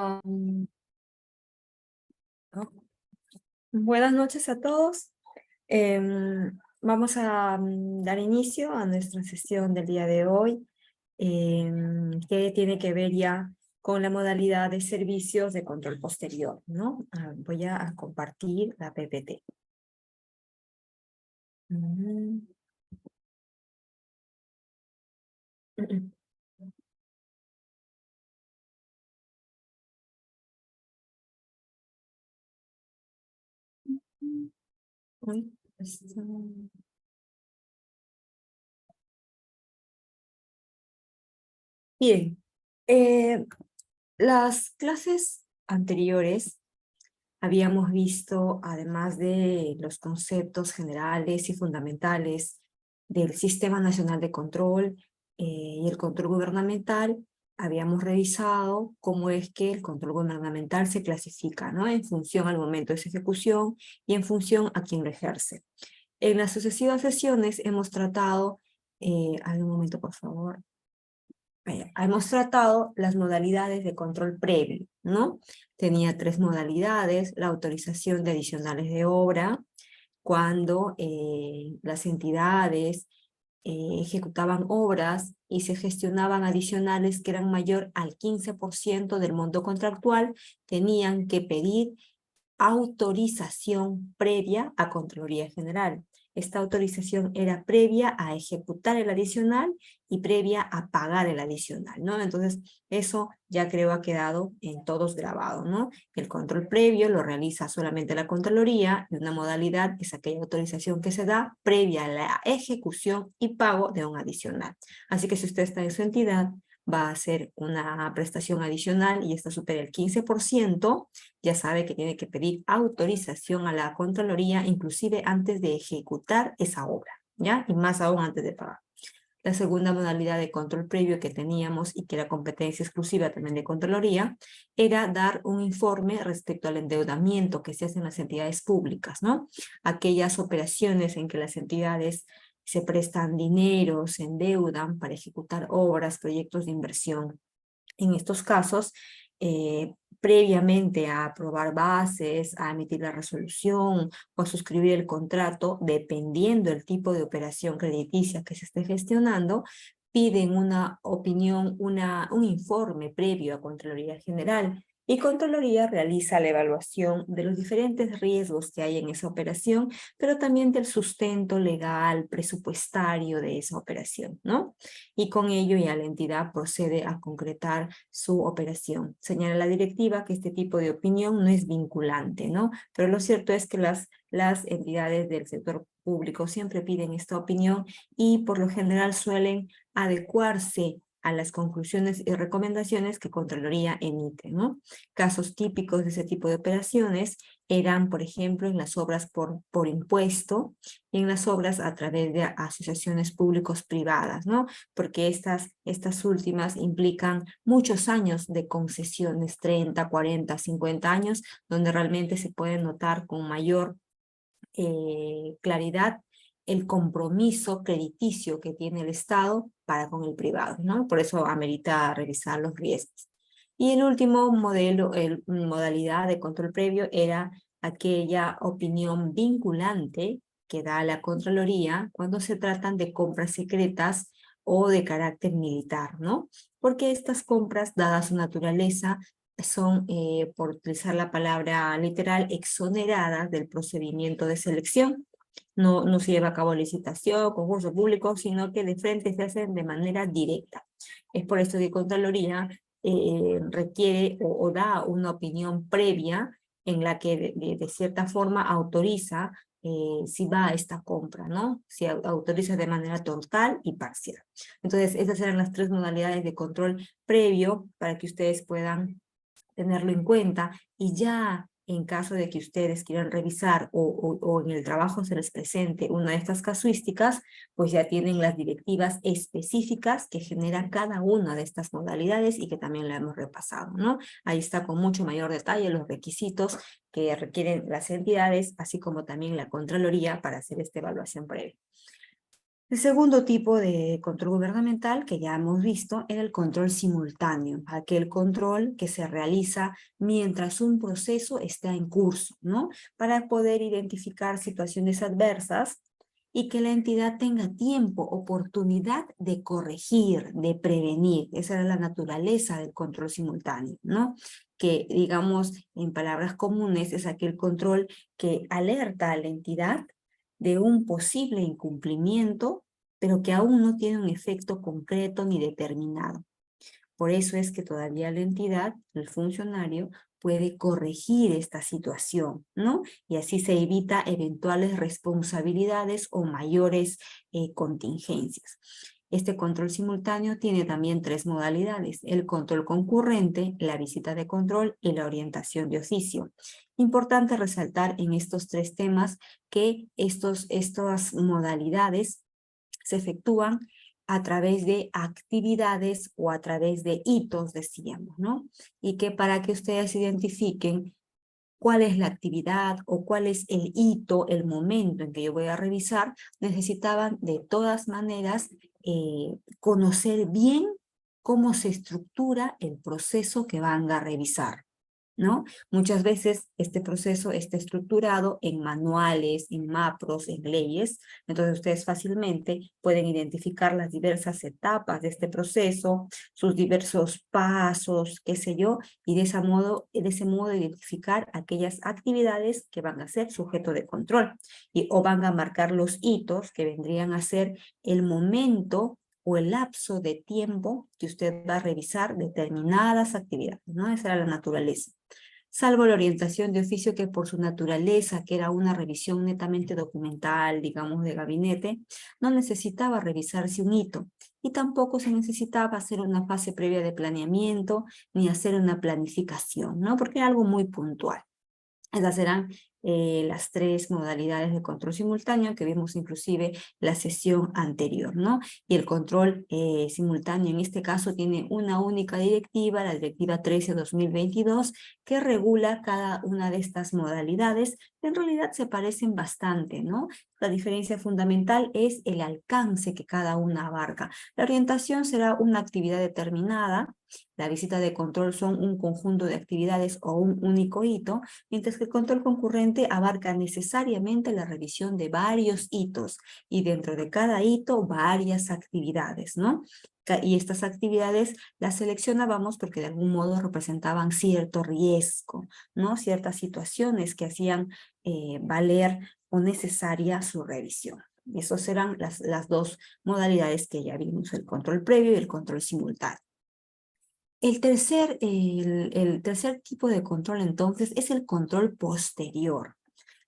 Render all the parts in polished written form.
Um, oh, Buenas noches a todos. Vamos a dar inicio a nuestra sesión del día de hoy, que tiene que ver ya con la modalidad de servicios de control posterior, ¿no? Voy a compartir la PPT. Mm, mm, mm. Uy, Bien, las clases anteriores habíamos visto, además de los conceptos generales y fundamentales del Sistema Nacional de Control y el control gubernamental, habíamos revisado cómo es que el control gubernamental se clasifica, ¿no? En función al momento de su ejecución y en función a quien lo ejerce. En las sucesivas sesiones hemos tratado, un momento por favor, hemos tratado las modalidades de control previo, ¿no? Tenía tres modalidades: la autorización de adicionales de obra, cuando las entidades ejecutaban obras y se gestionaban adicionales que eran mayor al 15% del monto contractual, tenían que pedir autorización previa a Contraloría General. Esta autorización era previa a ejecutar el adicional y previa a pagar el adicional, ¿no? Entonces, eso ya creo ha quedado en todos grabado, ¿no? El control previo lo realiza solamente la Contraloría y una modalidad es aquella autorización que se da previa a la ejecución y pago de un adicional. Así que si usted está en su entidad, va a hacer una prestación adicional y esta supera el 15%, ya sabe que tiene que pedir autorización a la Contraloría, inclusive antes de ejecutar esa obra, ¿ya? Y más aún antes de pagar. La segunda modalidad de control previo que teníamos y que era competencia exclusiva también de Contraloría, era dar un informe respecto al endeudamiento que se hace en las entidades públicas, ¿no? Aquellas operaciones en que las entidades se prestan dinero, se endeudan para ejecutar obras, proyectos de inversión. En estos casos, previamente a aprobar bases, a emitir la resolución o a suscribir el contrato, dependiendo del tipo de operación crediticia que se esté gestionando, piden una opinión, un informe previo a Contraloría General, y Contraloría realiza la evaluación de los diferentes riesgos que hay en esa operación, pero también del sustento legal, presupuestario de esa operación, ¿no? Y con ello ya la entidad procede a concretar su operación. Señala la directiva que este tipo de opinión no es vinculante, ¿no? Pero lo cierto es que las entidades del sector público siempre piden esta opinión y por lo general suelen adecuarse a las conclusiones y recomendaciones que Contraloría emite, ¿no? Casos típicos de ese tipo de operaciones eran, por ejemplo, en las obras por impuesto y en las obras a través de asociaciones públicos privadas, ¿no? Porque estas últimas implican muchos años de concesiones, 30, 40, 50 años, donde realmente se puede notar con mayor claridad el compromiso crediticio que tiene el Estado para con el privado, ¿no? Por eso amerita revisar los riesgos. Y el último modalidad de control previo era aquella opinión vinculante que da la Contraloría cuando se tratan de compras secretas o de carácter militar, ¿no? Porque estas compras, dada su naturaleza, son, por utilizar la palabra literal, exoneradas del procedimiento de selección. No se lleva a cabo licitación, concurso público, sino que de frente se hacen de manera directa. Es por esto que Contraloría requiere o da una opinión previa en la que de cierta forma autoriza si va a esta compra, ¿no? Si autoriza de manera total y parcial. Entonces, esas eran las tres modalidades de control previo para que ustedes puedan tenerlo en cuenta, y ya en caso de que ustedes quieran revisar o en el trabajo se les presente una de estas casuísticas, pues ya tienen las directivas específicas que generan cada una de estas modalidades y que también la hemos repasado, ¿no? Ahí está con mucho mayor detalle los requisitos que requieren las entidades, así como también la Contraloría para hacer esta evaluación previa. El segundo tipo de control gubernamental que ya hemos visto era el control simultáneo, aquel control que se realiza mientras un proceso está en curso, ¿no? Para poder identificar situaciones adversas y que la entidad tenga tiempo, oportunidad de corregir, de prevenir. Esa era la naturaleza del control simultáneo, ¿no? Que, digamos, en palabras comunes, es aquel control que alerta a la entidad de un posible incumplimiento, pero que aún no tiene un efecto concreto ni determinado. Por eso es que todavía la entidad, el funcionario, puede corregir esta situación, ¿no? Y así se evita eventuales responsabilidades o mayores contingencias. Este control simultáneo tiene también tres modalidades: el control concurrente, la visita de control y la orientación de oficio. Importante resaltar en estos tres temas que estas modalidades se efectúan a través de actividades o a través de hitos, decíamos, ¿no? Y que para que ustedes identifiquen cuál es la actividad o cuál es el hito, el momento en que yo voy a revisar, necesitaban de todas maneras conocer bien cómo se estructura el proceso que van a revisar, ¿no? Muchas veces este proceso está estructurado en manuales, en macros, en leyes. Entonces ustedes fácilmente pueden identificar las diversas etapas de este proceso, sus diversos pasos, qué sé yo, y de ese modo identificar aquellas actividades que van a ser sujeto de control o van a marcar los hitos que vendrían a ser el momento o el lapso de tiempo que usted va a revisar determinadas actividades, ¿no? Esa era la naturaleza. Salvo la orientación de oficio, que por su naturaleza, que era una revisión netamente documental, digamos, de gabinete, no necesitaba revisarse un hito y tampoco se necesitaba hacer una fase previa de planeamiento ni hacer una planificación, ¿no? Porque era algo muy puntual. Esas eran las tres modalidades de control simultáneo que vimos inclusive la sesión anterior, ¿no? Y el control simultáneo en este caso tiene una única directiva, la directiva 13/2022, que regula cada una de estas modalidades, que en realidad se parecen bastante, ¿no? La diferencia fundamental es el alcance que cada una abarca. La orientación será una actividad determinada, la visita de control son un conjunto de actividades o un único hito, mientras que el control concurrente abarca necesariamente la revisión de varios hitos y dentro de cada hito varias actividades, ¿no? Y estas actividades las seleccionábamos porque de algún modo representaban cierto riesgo, ¿no? Ciertas situaciones que hacían valer o necesaria su revisión. Esas eran las dos modalidades que ya vimos, el control previo y el control simultáneo. El tercer tipo de control entonces es el control posterior,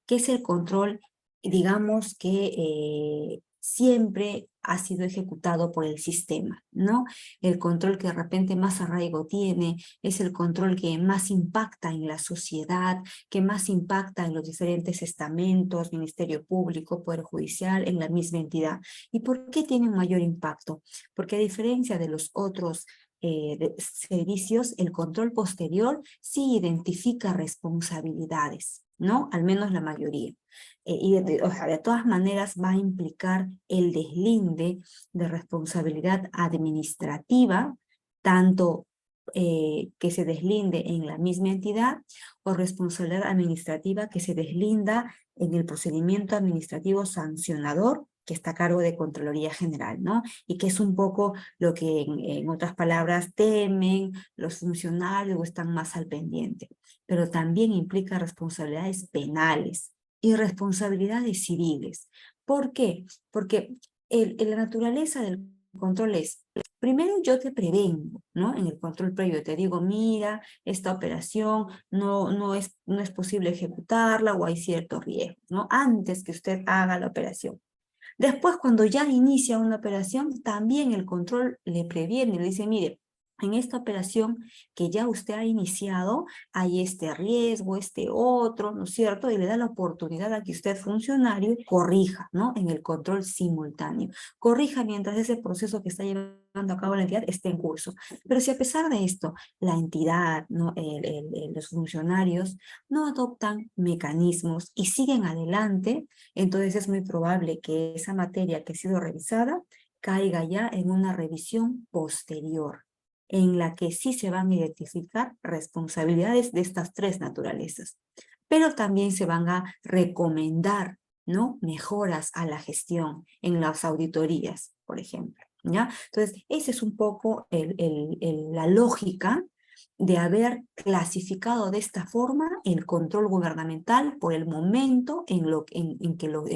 que es el control, digamos, que siempre ha sido ejecutado por el sistema, ¿no? El control que de repente más arraigo tiene, es el control que más impacta en la sociedad, que más impacta en los diferentes estamentos, Ministerio Público, Poder Judicial, en la misma entidad. ¿Y por qué tiene un mayor impacto? Porque a diferencia de los otros servicios, el control posterior sí identifica responsabilidades, ¿no? Al menos la mayoría. O sea, de todas maneras va a implicar el deslinde de responsabilidad administrativa, tanto que se deslinde en la misma entidad o responsabilidad administrativa que se deslinda en el procedimiento administrativo sancionador que está a cargo de Contraloría General, ¿no? Y que es un poco lo que en otras palabras temen los funcionarios o están más al pendiente. Pero también implica responsabilidades penales y responsabilidades civiles. ¿Por qué? Porque la naturaleza del control es, primero yo te prevengo, ¿no? En el control previo te digo, mira, esta operación no es posible ejecutarla o hay cierto riesgo, ¿no? Antes que usted haga la operación. Después, cuando ya inicia una operación, también el control le previene, le dice, mire, en esta operación que ya usted ha iniciado, hay este riesgo, este otro, ¿no es cierto? Y le da la oportunidad a que usted, funcionario, corrija, ¿no? En el control simultáneo. Corrija mientras ese proceso que está llevando a cabo la entidad esté en curso. Pero si a pesar de esto, la entidad, ¿no? Los funcionarios no adoptan mecanismos y siguen adelante, entonces es muy probable que esa materia que ha sido revisada caiga ya en una revisión posterior, en la que sí se van a identificar responsabilidades de estas tres naturalezas, pero también se van a recomendar, ¿no? Mejoras a la gestión en las auditorías, por ejemplo, ¿ya? Entonces, esa es un poco la lógica de haber clasificado de esta forma el control gubernamental por el momento en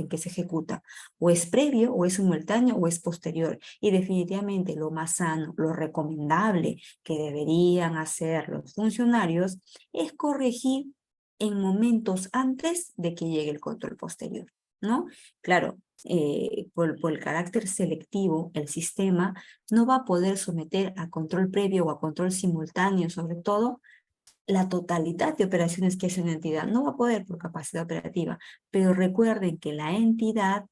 que se ejecuta. O es previo, o es simultáneo, o es posterior. Y definitivamente lo más sano, lo recomendable que deberían hacer los funcionarios es corregir en momentos antes de que llegue el control posterior, ¿no? Claro, por el carácter selectivo, el sistema no va a poder someter a control previo o a control simultáneo, sobre todo, la totalidad de operaciones que hace una entidad. No va a poder por capacidad operativa, pero recuerden que la entidad,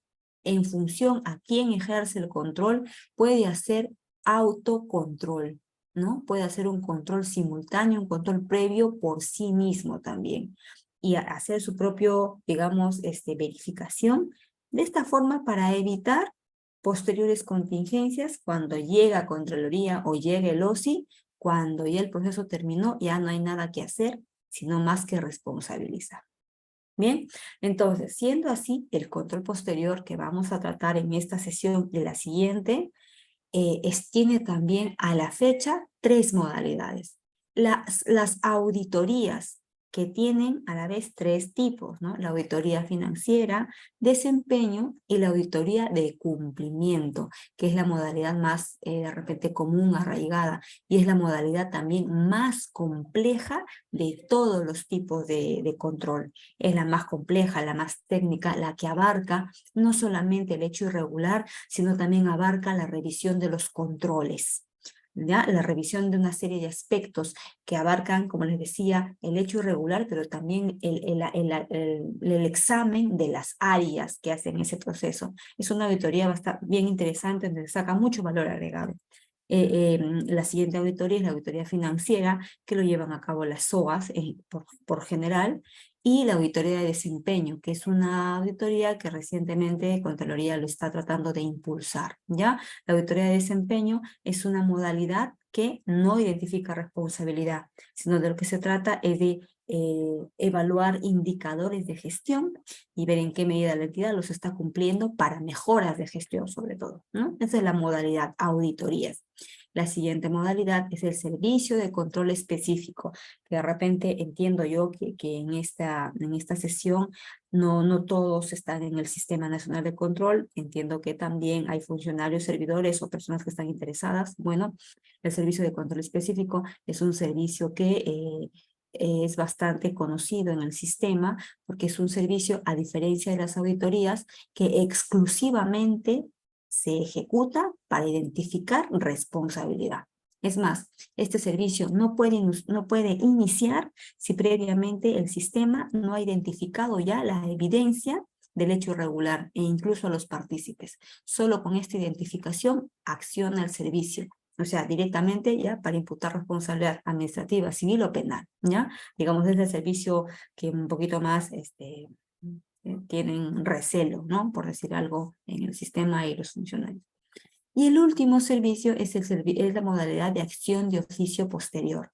en función a quién ejerce el control, puede hacer autocontrol, ¿no? Puede hacer un control simultáneo, un control previo por sí mismo también. Y hacer su propio, digamos, verificación. De esta forma, para evitar posteriores contingencias, cuando llega a Contraloría o llegue el OSI, cuando ya el proceso terminó, ya no hay nada que hacer, sino más que responsabilizar. Bien, entonces, siendo así, el control posterior que vamos a tratar en esta sesión y la siguiente, tiene también a la fecha tres modalidades. Las auditorías, que tienen a la vez tres tipos, ¿no? La auditoría financiera, desempeño y la auditoría de cumplimiento, que es la modalidad más de repente común, arraigada, y es la modalidad también más compleja de todos los tipos de control. Es la más compleja, la más técnica, la que abarca no solamente el hecho irregular, sino también abarca la revisión de los controles, ¿ya? La revisión de una serie de aspectos que abarcan, como les decía, el hecho irregular, pero también el examen de las áreas que hacen ese proceso. Es una auditoría bastante bien interesante, donde saca mucho valor agregado. La siguiente auditoría es la auditoría financiera, que lo llevan a cabo las SOAS por general, y la auditoría de desempeño, que es una auditoría que recientemente Contraloría lo está tratando de impulsar, ¿ya? La auditoría de desempeño es una modalidad que no identifica responsabilidad, sino de lo que se trata es de evaluar indicadores de gestión y ver en qué medida la entidad los está cumpliendo para mejoras de gestión, sobre todo, ¿no? Esa es la modalidad auditorías. La siguiente modalidad es el servicio de control específico, que de repente entiendo yo que en esta sesión no todos están en el Sistema Nacional de Control. Entiendo que también hay funcionarios, servidores o personas que están interesadas. Bueno, el servicio de control específico es un servicio que es bastante conocido en el sistema, porque es un servicio, a diferencia de las auditorías, que exclusivamente se ejecuta para identificar responsabilidad. Es más, este servicio no puede iniciar si previamente el sistema no ha identificado ya la evidencia del hecho irregular e incluso a los partícipes. Solo con esta identificación acciona el servicio. O sea, directamente ya para imputar responsabilidad administrativa, civil o penal, ¿ya? Digamos, es el servicio que un poquito más tienen recelo, ¿no? Por decir algo, en el sistema y los funcionarios. Y el último servicio es la modalidad de acción de oficio posterior.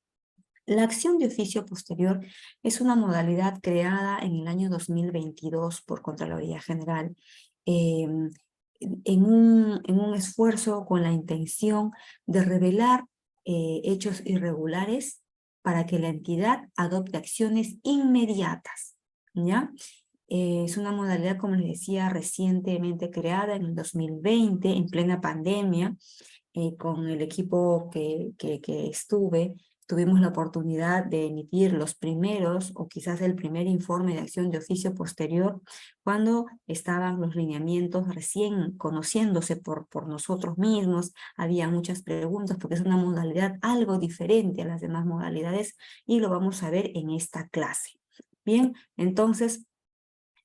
La acción de oficio posterior es una modalidad creada en el año 2022 por Contraloría General, en un esfuerzo con la intención de revelar hechos irregulares para que la entidad adopte acciones inmediatas, ¿ya? Es una modalidad, como les decía, recientemente creada en el 2020, en plena pandemia, con el equipo que estuve. tuvimos la oportunidad de emitir los primeros o quizás el primer informe de acción de oficio posterior cuando estaban los lineamientos recién conociéndose por nosotros mismos. Había muchas preguntas porque es una modalidad algo diferente a las demás modalidades y lo vamos a ver en esta clase. Bien, entonces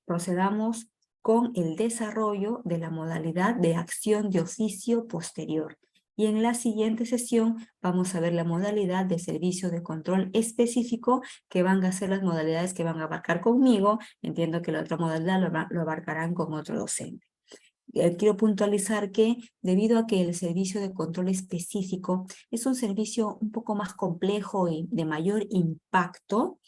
procedamos con el desarrollo de la modalidad de acción de oficio posterior. Y en la siguiente sesión vamos a ver la modalidad de servicio de control específico, que van a ser las modalidades que van a abarcar conmigo. Entiendo que la otra modalidad lo abarcarán con otro docente. Quiero puntualizar que debido a que el servicio de control específico es un servicio un poco más complejo y de mayor impacto,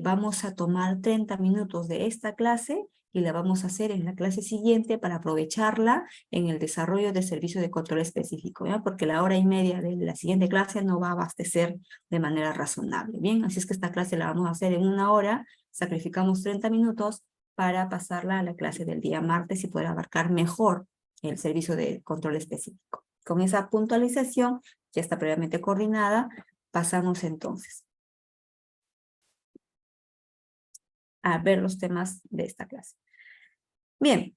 vamos a tomar 30 minutos de esta clase y la vamos a hacer en la clase siguiente para aprovecharla en el desarrollo de servicio de control específico, ¿ya? Porque la hora y media de la siguiente clase no va a abastecer de manera razonable, ¿bien? Así es que esta clase la vamos a hacer en 1 hora, sacrificamos 30 minutos para pasarla a la clase del día martes y poder abarcar mejor el servicio de control específico. Con esa puntualización, ya está previamente coordinada, pasamos entonces a ver los temas de esta clase. Bien,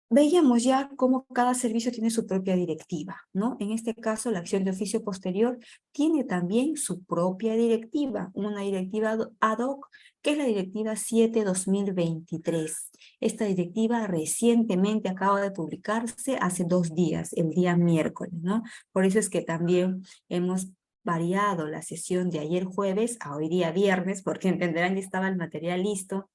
veíamos ya cómo cada servicio tiene su propia directiva, ¿no? En este caso, la acción de oficio posterior tiene también su propia directiva, una directiva ad hoc, que es la directiva 7/2023. Esta directiva recientemente acaba de publicarse hace 2 días, el día miércoles, ¿no? Por eso es que también hemos variado la sesión de ayer jueves a hoy día viernes, porque entenderán que estaba el material listo,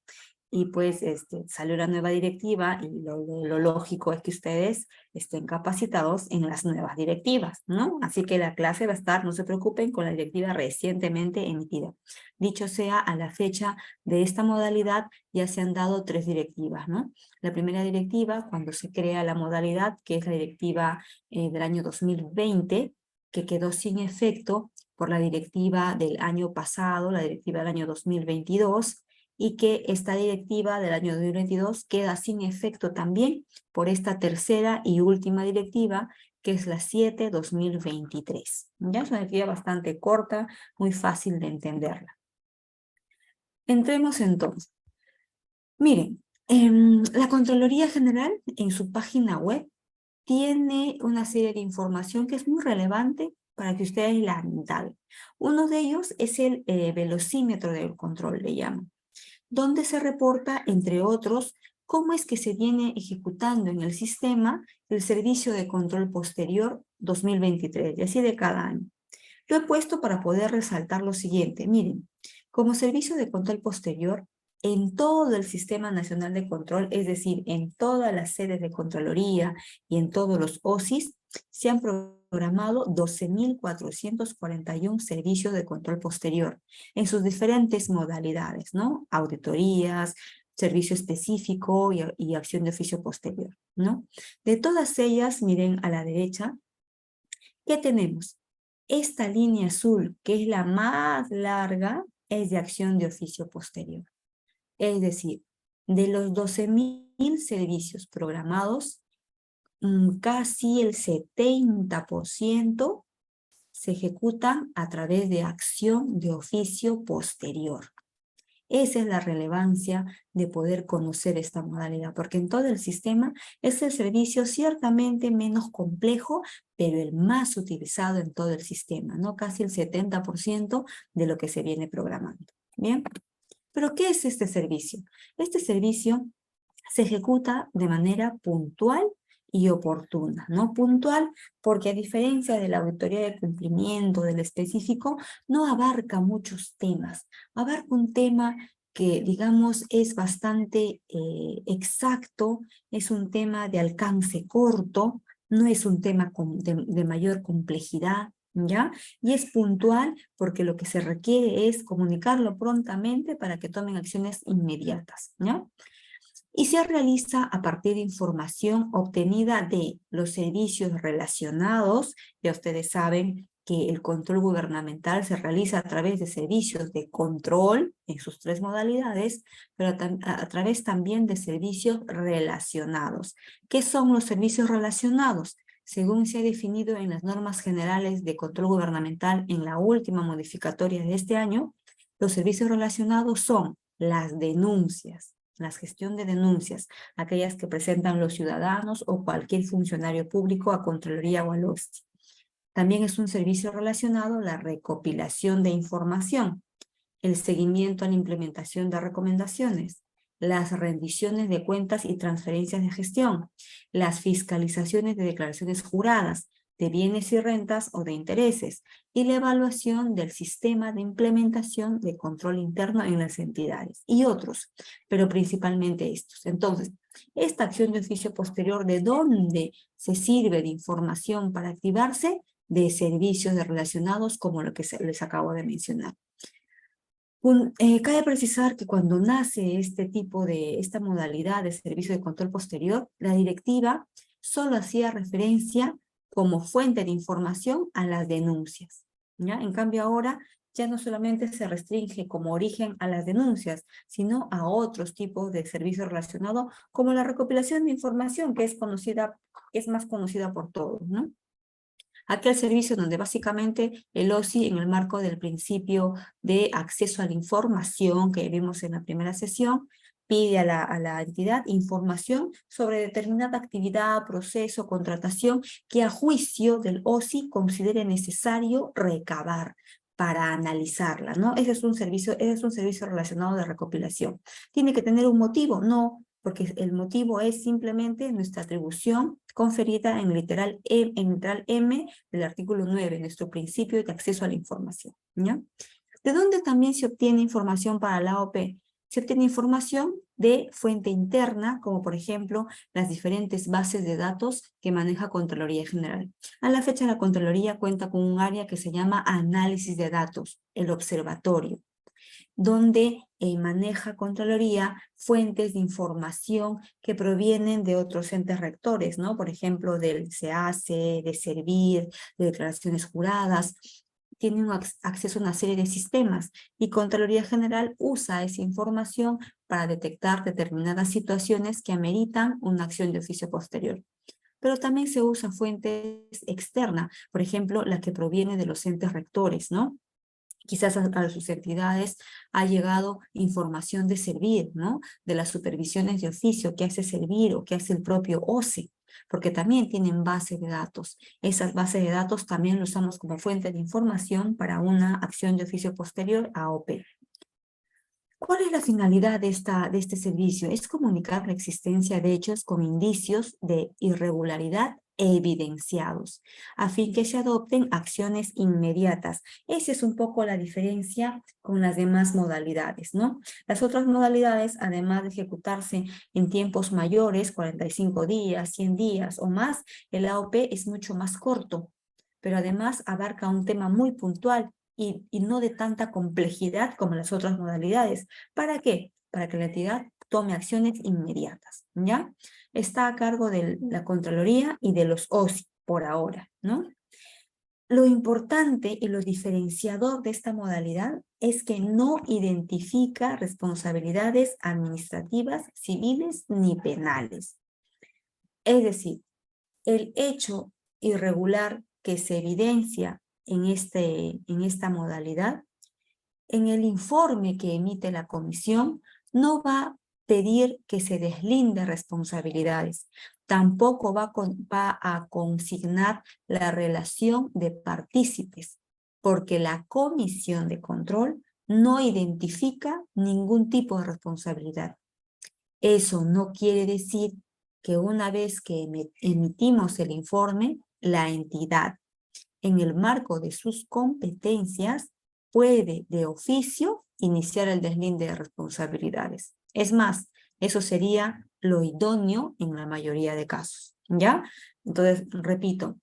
y pues salió la nueva directiva y lo lógico es que ustedes estén capacitados en las nuevas directivas, ¿no? Así que la clase va a estar, no se preocupen, con la directiva recientemente emitida. Dicho sea, a la fecha de esta modalidad ya se han dado 3 directivas, ¿no? La primera directiva, cuando se crea la modalidad, que es la directiva del año 2020, que quedó sin efecto por la directiva del año pasado, la directiva del año 2022, y que esta directiva del año 2022 queda sin efecto también por esta tercera y última directiva, que es la 7/2023. Ya es una directiva bastante corta, muy fácil de entenderla. Entremos entonces. Miren, la Contraloría General en su página web tiene una serie de información que es muy relevante para que ustedes la indaguen. Uno de ellos es el velocímetro del control, le llaman, donde se reporta, entre otros, cómo es que se viene ejecutando en el sistema el servicio de control posterior 2023, y así de cada año. Lo he puesto para poder resaltar lo siguiente. Miren, como servicio de control posterior, en todo el Sistema Nacional de Control, es decir, en todas las sedes de Contraloría y en todos los OSIS, se han programado 12.441 servicios de control posterior en sus diferentes modalidades, ¿no? Auditorías, servicio específico y acción de oficio posterior, ¿no? De todas ellas, miren a la derecha, ¿qué tenemos? Esta línea azul, que es la más larga, es de acción de oficio posterior. Es decir, de los 12.000 servicios programados, casi el 70% se ejecutan a través de acción de oficio posterior. Esa es la relevancia de poder conocer esta modalidad, porque en todo el sistema es el servicio ciertamente menos complejo, pero el más utilizado en todo el sistema, ¿no? Casi el 70% de lo que se viene programando. ¿Bien? ¿Pero qué es este servicio? Este servicio se ejecuta de manera puntual y oportuna, ¿no? Puntual porque a diferencia de la auditoría de cumplimiento, del específico, no abarca muchos temas. Abarca un tema que, digamos, es bastante exacto, es un tema de alcance corto, no es un tema de mayor complejidad, ¿ya? Y es puntual porque lo que se requiere es comunicarlo prontamente para que tomen acciones inmediatas, ¿ya? Y se realiza a partir de información obtenida de los servicios relacionados. Ya ustedes saben que el control gubernamental se realiza a través de servicios de control en sus 3 modalidades, pero a través también de servicios relacionados. ¿Qué son los servicios relacionados? Según se ha definido en las normas generales de control gubernamental en la última modificatoria de este año, los servicios relacionados son las denuncias, la gestión de denuncias, aquellas que presentan los ciudadanos o cualquier funcionario público a Contraloría o al OSTI. También es un servicio relacionado la recopilación de información, el seguimiento a la implementación de recomendaciones, las rendiciones de cuentas y transferencias de gestión, las fiscalizaciones de declaraciones juradas, de bienes y rentas o de intereses, y la evaluación del sistema de implementación de control interno en las entidades, y otros, pero principalmente estos. Entonces, esta acción de oficio posterior, ¿de dónde se sirve de información para activarse? De servicios relacionados como lo que les acabo de mencionar. Cabe precisar que cuando nace esta modalidad de servicio de control posterior, la directiva solo hacía referencia como fuente de información a las denuncias, ¿ya? En cambio ahora ya no solamente se restringe como origen a las denuncias, sino a otros tipos de servicios relacionados como la recopilación de información que es más conocida por todos, ¿no? Aquel servicio donde básicamente el OSI, en el marco del principio de acceso a la información que vimos en la primera sesión, pide a la entidad información sobre determinada actividad, proceso, contratación que a juicio del OSI considere necesario recabar para analizarla, ¿no? Ese es un servicio relacionado de recopilación. ¿Tiene que tener un motivo? No, porque el motivo es simplemente nuestra atribución conferida en literal M del artículo 9, nuestro principio de acceso a la información, ¿ya? ¿De dónde también se obtiene información para la AOP? Se obtiene información de fuente interna, como por ejemplo las diferentes bases de datos que maneja Contraloría General. A la fecha la Contraloría cuenta con un área que se llama análisis de datos, el observatorio, donde maneja Contraloría fuentes de información que provienen de otros entes rectores, ¿no? Por ejemplo, del SEACE, de Servir, de declaraciones juradas. Tiene un acceso a una serie de sistemas y Contraloría General usa esa información para detectar determinadas situaciones que ameritan una acción de oficio posterior. Pero también se usa fuentes externas, por ejemplo, la que proviene de los entes rectores, ¿no? Quizás a sus entidades ha llegado información de Servir, ¿no? De las supervisiones de oficio que hace Servir o que hace el propio OCE, porque también tienen bases de datos. Esas bases de datos también lo usamos como fuente de información para una acción de oficio posterior a OP. ¿Cuál es la finalidad de este servicio? Es comunicar la existencia de hechos con indicios de irregularidad evidenciados, a fin que se adopten acciones inmediatas. Esa es un poco la diferencia con las demás modalidades, ¿no? Las otras modalidades, además de ejecutarse en tiempos mayores, 45 días, 100 días o más, el AOP es mucho más corto, pero además abarca un tema muy puntual y no de tanta complejidad como las otras modalidades. ¿Para qué? Para que la entidad tome acciones inmediatas, ¿ya? Está a cargo de la Contraloría y de los OSI por ahora, ¿no? Lo importante y lo diferenciador de esta modalidad es que no identifica responsabilidades administrativas, civiles ni penales. Es decir, el hecho irregular que se evidencia en esta modalidad, en el informe que emite la comisión, no va a pedir que se deslinde responsabilidades, tampoco va a consignar la relación de partícipes, porque la comisión de control no identifica ningún tipo de responsabilidad. Eso no quiere decir que una vez que emitimos el informe, la entidad, en el marco de sus competencias, puede de oficio iniciar el deslinde de responsabilidades. Es más, eso sería lo idóneo en la mayoría de casos, ¿ya? Entonces, repito,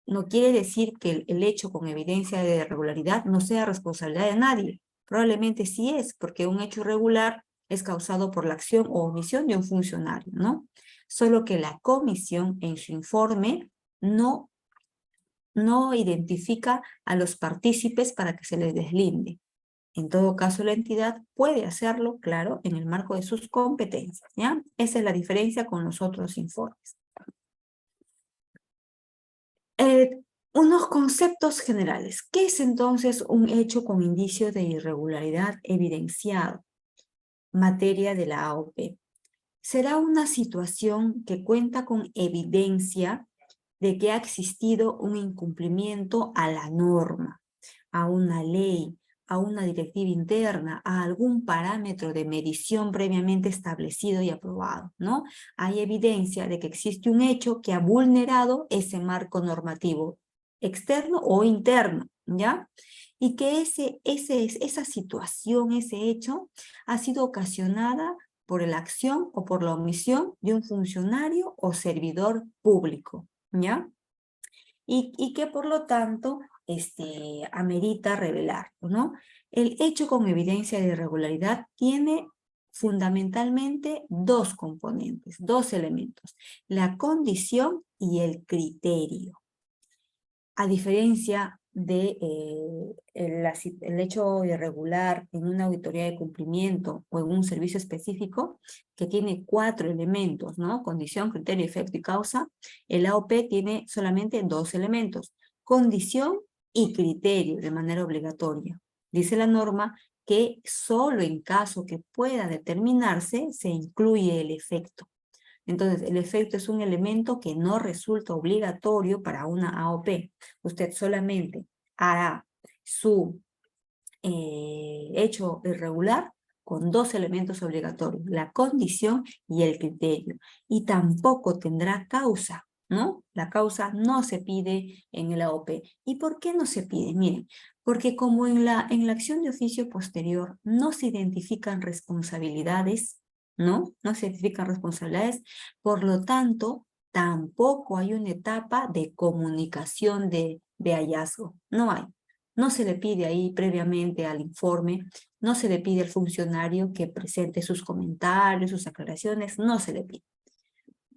no quiere decir que el hecho con evidencia de irregularidad no sea responsabilidad de nadie. Probablemente sí es, porque un hecho irregular es causado por la acción o omisión de un funcionario, ¿no? Solo que la comisión en su informe no identifica a los partícipes para que se les deslinde. En todo caso, la entidad puede hacerlo, claro, en el marco de sus competencias, ¿ya? Esa es la diferencia con los otros informes. Unos conceptos generales. ¿Qué es entonces un hecho con indicio de irregularidad evidenciado? Materia de la AOP. Será una situación que cuenta con evidencia de que ha existido un incumplimiento a la norma, a una ley, a una directiva interna, a algún parámetro de medición previamente establecido y aprobado, ¿no? Hay evidencia de que existe un hecho que ha vulnerado ese marco normativo externo o interno, ¿ya? Y que esa situación, ese hecho, ha sido ocasionada por la acción o por la omisión de un funcionario o servidor público, ¿ya? Y que por lo tanto amerita revelarlo, ¿no? El hecho con evidencia de irregularidad tiene fundamentalmente dos componentes, dos elementos, la condición y el criterio. A diferencia de el hecho irregular en una auditoría de cumplimiento o en un servicio específico, que tiene 4 elementos, ¿no? Condición, criterio, efecto y causa, el AOP tiene solamente 2 elementos, condición y criterio de manera obligatoria. Dice la norma que solo en caso que pueda determinarse se incluye el efecto. Entonces, el efecto es un elemento que no resulta obligatorio para una AOP. Usted solamente hará su hecho irregular con 2 elementos obligatorios, la condición y el criterio. Y tampoco tendrá causa, ¿no? La causa no se pide en el AOP. ¿Y por qué no se pide? Miren, porque como en la acción de oficio posterior no se identifican responsabilidades, ¿no? No se identifican responsabilidades, por lo tanto, tampoco hay una etapa de comunicación de hallazgo. No hay. No se le pide ahí previamente al informe, no se le pide al funcionario que presente sus comentarios, sus aclaraciones, no se le pide.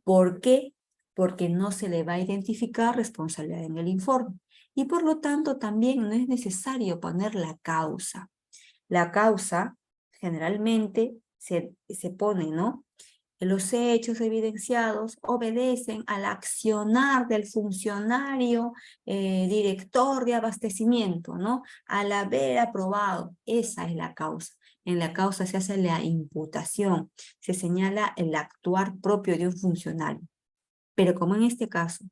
¿Por qué? Porque no se le va a identificar responsabilidad en el informe. Y por lo tanto también no es necesario poner la causa. La causa generalmente se pone, ¿no? Los hechos evidenciados obedecen al accionar del funcionario director de abastecimiento, ¿no? Al haber aprobado, esa es la causa. En la causa se hace la imputación, se señala el actuar propio de un funcionario. Pero como en este caso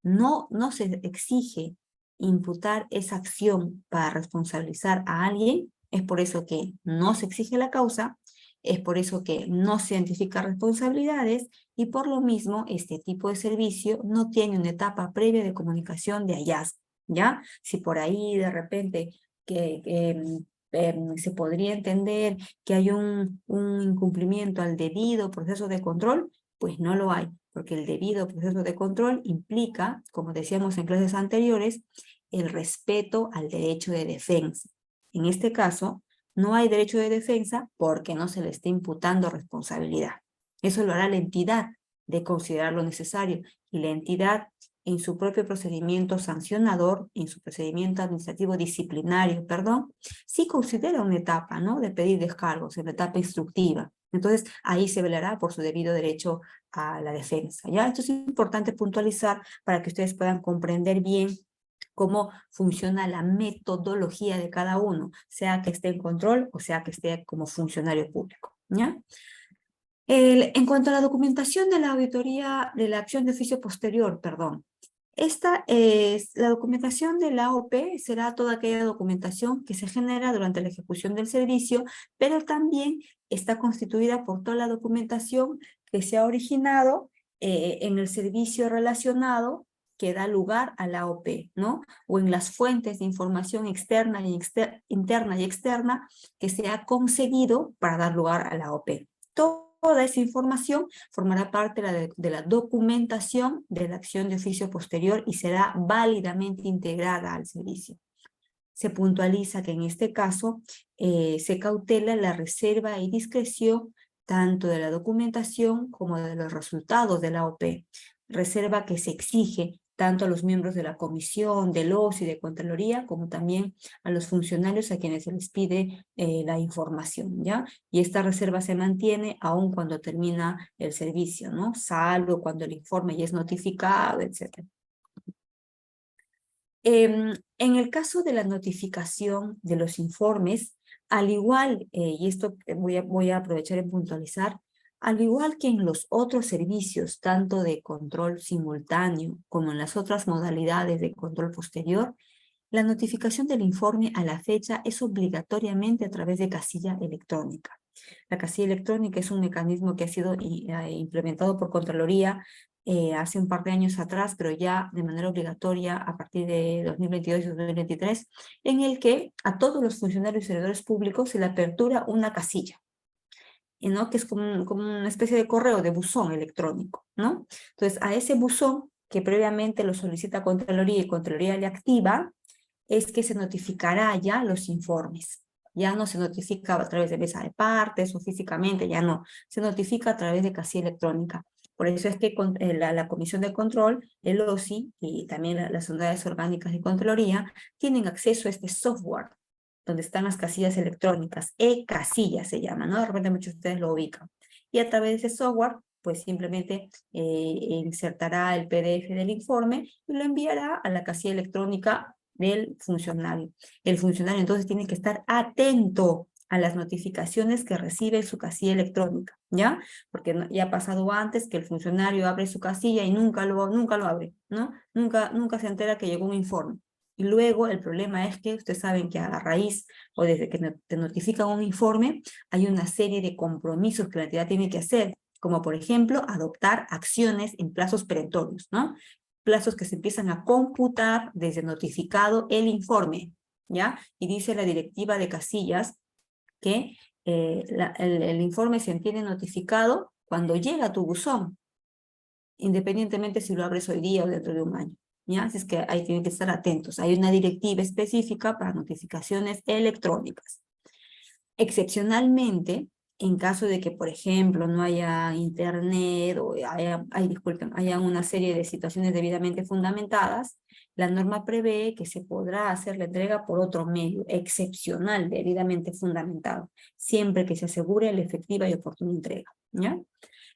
no se exige imputar esa acción para responsabilizar a alguien, es por eso que no se exige la causa, es por eso que no se identifican responsabilidades y por lo mismo este tipo de servicio no tiene una etapa previa de comunicación de hallazgo, ¿ya? Si por ahí de repente se podría entender que hay un incumplimiento al debido proceso de control, pues no lo hay, porque el debido proceso de control implica, como decíamos en clases anteriores, el respeto al derecho de defensa. En este caso, no hay derecho de defensa porque no se le está imputando responsabilidad. Eso lo hará la entidad de considerar lo necesario y la entidad en su propio procedimiento sancionador, en su procedimiento administrativo disciplinario, perdón, sí considera una etapa, ¿no? De pedir descargos, en la etapa instructiva. Entonces, ahí se velará por su debido derecho a la defensa, ¿ya? Esto es importante puntualizar para que ustedes puedan comprender bien cómo funciona la metodología de cada uno, sea que esté en control o sea que esté como funcionario público, ¿ya? En cuanto a la documentación de la auditoría, de la acción de oficio posterior, perdón, esta es la documentación de la AOP, será toda aquella documentación que se genera durante la ejecución del servicio, pero también está constituida por toda la documentación que se ha originado en el servicio relacionado que da lugar a la AOP, ¿no? O en las fuentes de información externa y interna y externa que se ha conseguido para dar lugar a la AOP. Toda esa información formará parte de la documentación de la acción de oficio posterior y será válidamente integrada al servicio. Se puntualiza que en este caso se cautela la reserva y discreción tanto de la documentación como de los resultados de la OP. Reserva que se exige tanto a los miembros de la comisión, del OSI y de Contraloría, como también a los funcionarios a quienes se les pide la información, ¿ya? Y esta reserva se mantiene aun cuando termina el servicio, ¿no? Salvo cuando el informe ya es notificado, etc. En el caso de la notificación de los informes, al igual, y esto voy a aprovechar en puntualizar, al igual que en los otros servicios, tanto de control simultáneo como en las otras modalidades de control posterior, la notificación del informe a la fecha es obligatoriamente a través de casilla electrónica. La casilla electrónica es un mecanismo que ha sido implementado por Contraloría hace un par de años atrás, pero ya de manera obligatoria a partir de 2022 y 2023, en el que a todos los funcionarios y servidores públicos se le apertura una casilla, ¿no? Que es como una especie de correo, de buzón electrónico, ¿no? Entonces, a ese buzón que previamente lo solicita Contraloría y Contraloría le activa, es que se notificará ya los informes. Ya no se notifica a través de mesa de partes o físicamente, ya no. Se notifica a través de casilla electrónica. Por eso es que la Comisión de Control, el OSI y también las unidades orgánicas de Contraloría tienen acceso a este software donde están las casillas electrónicas. E-casillas se llama, ¿no? De repente muchos de ustedes lo ubican. Y a través de ese software, pues simplemente insertará el PDF del informe y lo enviará a la casilla electrónica del funcionario. El funcionario entonces tiene que estar atento a las notificaciones que recibe en su casilla electrónica, ¿ya? Porque ya ha pasado antes que el funcionario abre su casilla y nunca lo abre, ¿no? Nunca se entera que llegó un informe. Y luego el problema es que ustedes saben que a raíz o desde que te notifican un informe, hay una serie de compromisos que la entidad tiene que hacer, como por ejemplo adoptar acciones en plazos perentorios, ¿no? Plazos que se empiezan a computar desde notificado el informe, ¿ya? Y dice la directiva de casillas que el informe se entiende notificado cuando llega a tu buzón, independientemente si lo abres hoy día o dentro de un año, ¿ya? Así es que ahí tienen que estar atentos. Hay una directiva específica para notificaciones electrónicas. Excepcionalmente, en caso de que, por ejemplo, no haya internet o haya una serie de situaciones debidamente fundamentadas, la norma prevé que se podrá hacer la entrega por otro medio excepcional, debidamente fundamentado, siempre que se asegure la efectiva y oportuna entrega, ¿ya?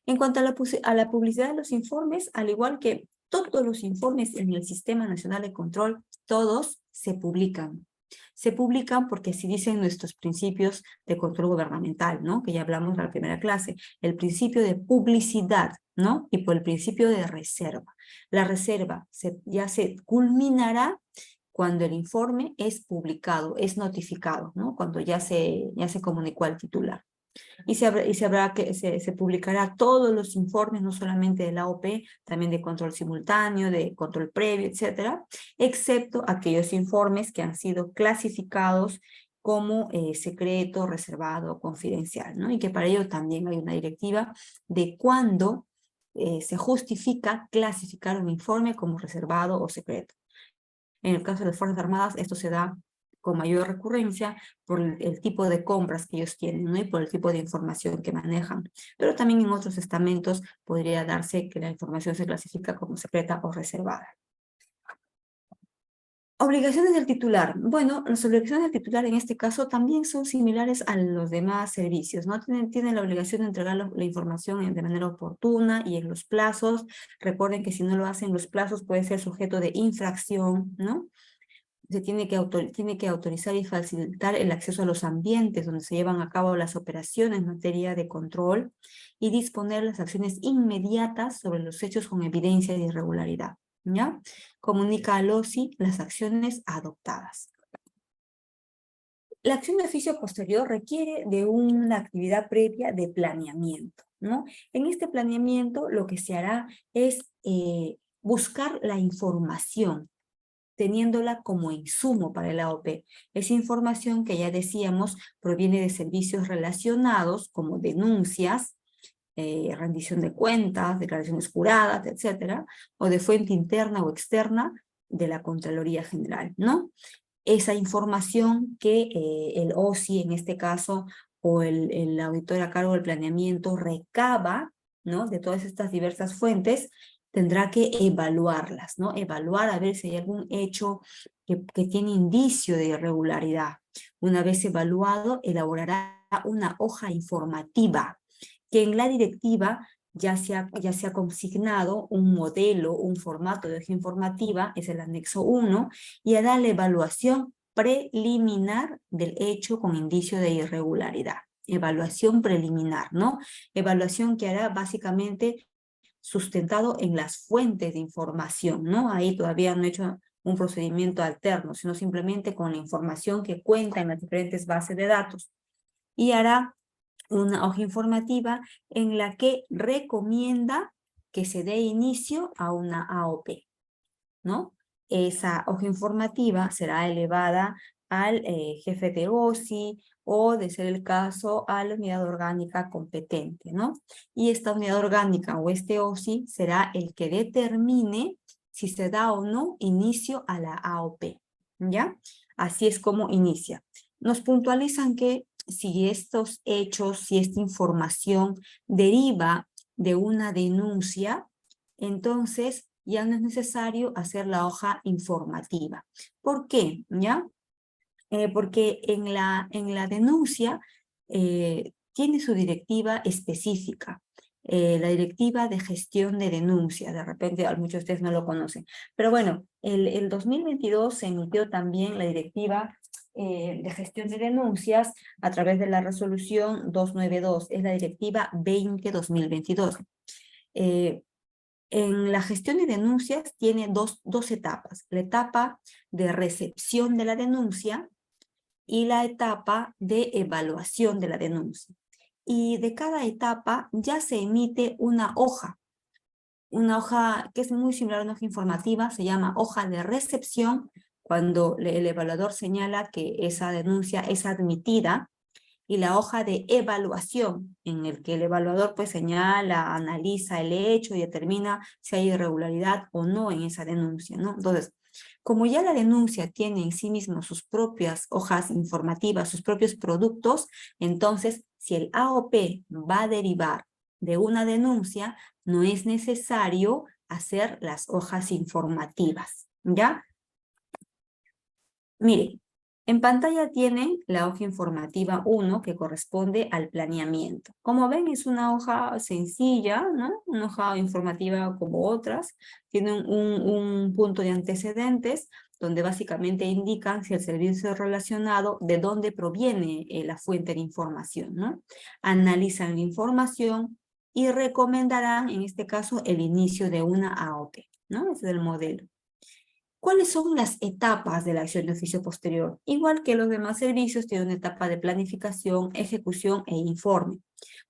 En cuanto a la publicidad de los informes, al igual que todos los informes en el Sistema Nacional de Control, todos se publican. Se publican porque así dicen nuestros principios de control gubernamental, ¿no? Que ya hablamos en la primera clase. El principio de publicidad, ¿no? Y por el principio de reserva. La reserva ya se culminará cuando el informe es publicado, es notificado, ¿no? Cuando ya se comunicó al titular. Y se publicará todos los informes, no solamente de la OP, también de control simultáneo, de control previo, etcétera, excepto aquellos informes que han sido clasificados como secreto, reservado o confidencial, ¿no? Y que para ello también hay una directiva de cuándo se justifica clasificar un informe como reservado o secreto. En el caso de las Fuerzas Armadas, esto se da con mayor recurrencia por el tipo de compras que ellos tienen, ¿no? Y por el tipo de información que manejan. Pero también en otros estamentos podría darse que la información se clasifica como secreta o reservada. Obligaciones del titular. Bueno, las obligaciones del titular en este caso también son similares a los demás servicios, ¿no? Tienen la obligación de entregar la información de manera oportuna y en los plazos. Recuerden que si no lo hacen los plazos puede ser sujeto de infracción, ¿no? Se tiene que autorizar y facilitar el acceso a los ambientes donde se llevan a cabo las operaciones en materia de control y disponer las acciones inmediatas sobre los hechos con evidencia de irregularidad, ¿ya? Comunica al OSI las acciones adoptadas. La acción de oficio posterior requiere de una actividad previa de planeamiento, ¿no? En este planeamiento lo que se hará es buscar la información, teniéndola como insumo para el AOP. Esa información que ya decíamos proviene de servicios relacionados como denuncias, rendición de cuentas, declaraciones juradas, etcétera, o de fuente interna o externa de la Contraloría General, ¿no? Esa información que el OSI en este caso o el auditor a cargo del planeamiento recaba, ¿no? De todas estas diversas fuentes, tendrá que evaluarlas, ¿no? Evaluar a ver si hay algún hecho que tiene indicio de irregularidad. Una vez evaluado, elaborará una hoja informativa que en la directiva ya se ha consignado un modelo, un formato de hoja informativa, es el anexo 1, y hará la evaluación preliminar del hecho con indicio de irregularidad. Evaluación preliminar, ¿no? Evaluación que hará básicamente sustentado en las fuentes de información, ¿no? Ahí todavía no he hecho un procedimiento alterno, sino simplemente con la información que cuenta en las diferentes bases de datos. Y hará una hoja informativa en la que recomienda que se dé inicio a una AOP, ¿no? Esa hoja informativa será elevada al jefe de OSI o, de ser el caso, a la unidad orgánica competente, ¿no? Y esta unidad orgánica o este OSI será el que determine si se da o no inicio a la AOP, ¿ya? Así es como inicia. Nos puntualizan que si estos hechos, si esta información deriva de una denuncia, entonces ya no es necesario hacer la hoja informativa. ¿Por qué? ¿Ya? Porque en la denuncia tiene su directiva específica, la directiva de gestión de denuncia. De repente muchos de ustedes no lo conocen. Pero bueno, el 2022 se emitió también la directiva de gestión de denuncias a través de la resolución 292, es la directiva 20-2022. En la gestión de denuncias tiene dos etapas, la etapa de recepción de la denuncia y la etapa de evaluación de la denuncia. Y de cada etapa ya se emite una hoja que es muy similar a una hoja informativa, se llama hoja de recepción, cuando el evaluador señala que esa denuncia es admitida, y la hoja de evaluación, en el que el evaluador pues señala, analiza el hecho y determina si hay irregularidad o no en esa denuncia, ¿no? Entonces, como ya la denuncia tiene en sí mismo sus propias hojas informativas, sus propios productos, entonces si el AOP va a derivar de una denuncia, no es necesario hacer las hojas informativas, ¿ya? Mire, en pantalla tienen la hoja informativa 1 que corresponde al planeamiento. Como ven, es una hoja sencilla, ¿no? Una hoja informativa como otras. Tiene un punto de antecedentes donde básicamente indican si el servicio es relacionado, de dónde proviene la fuente de información, ¿no? Analizan la información y recomendarán, en este caso, el inicio de una AOP, ¿no? Ese es el modelo. ¿Cuáles son las etapas de la acción de oficio posterior? Igual que los demás servicios, tiene una etapa de planificación, ejecución e informe.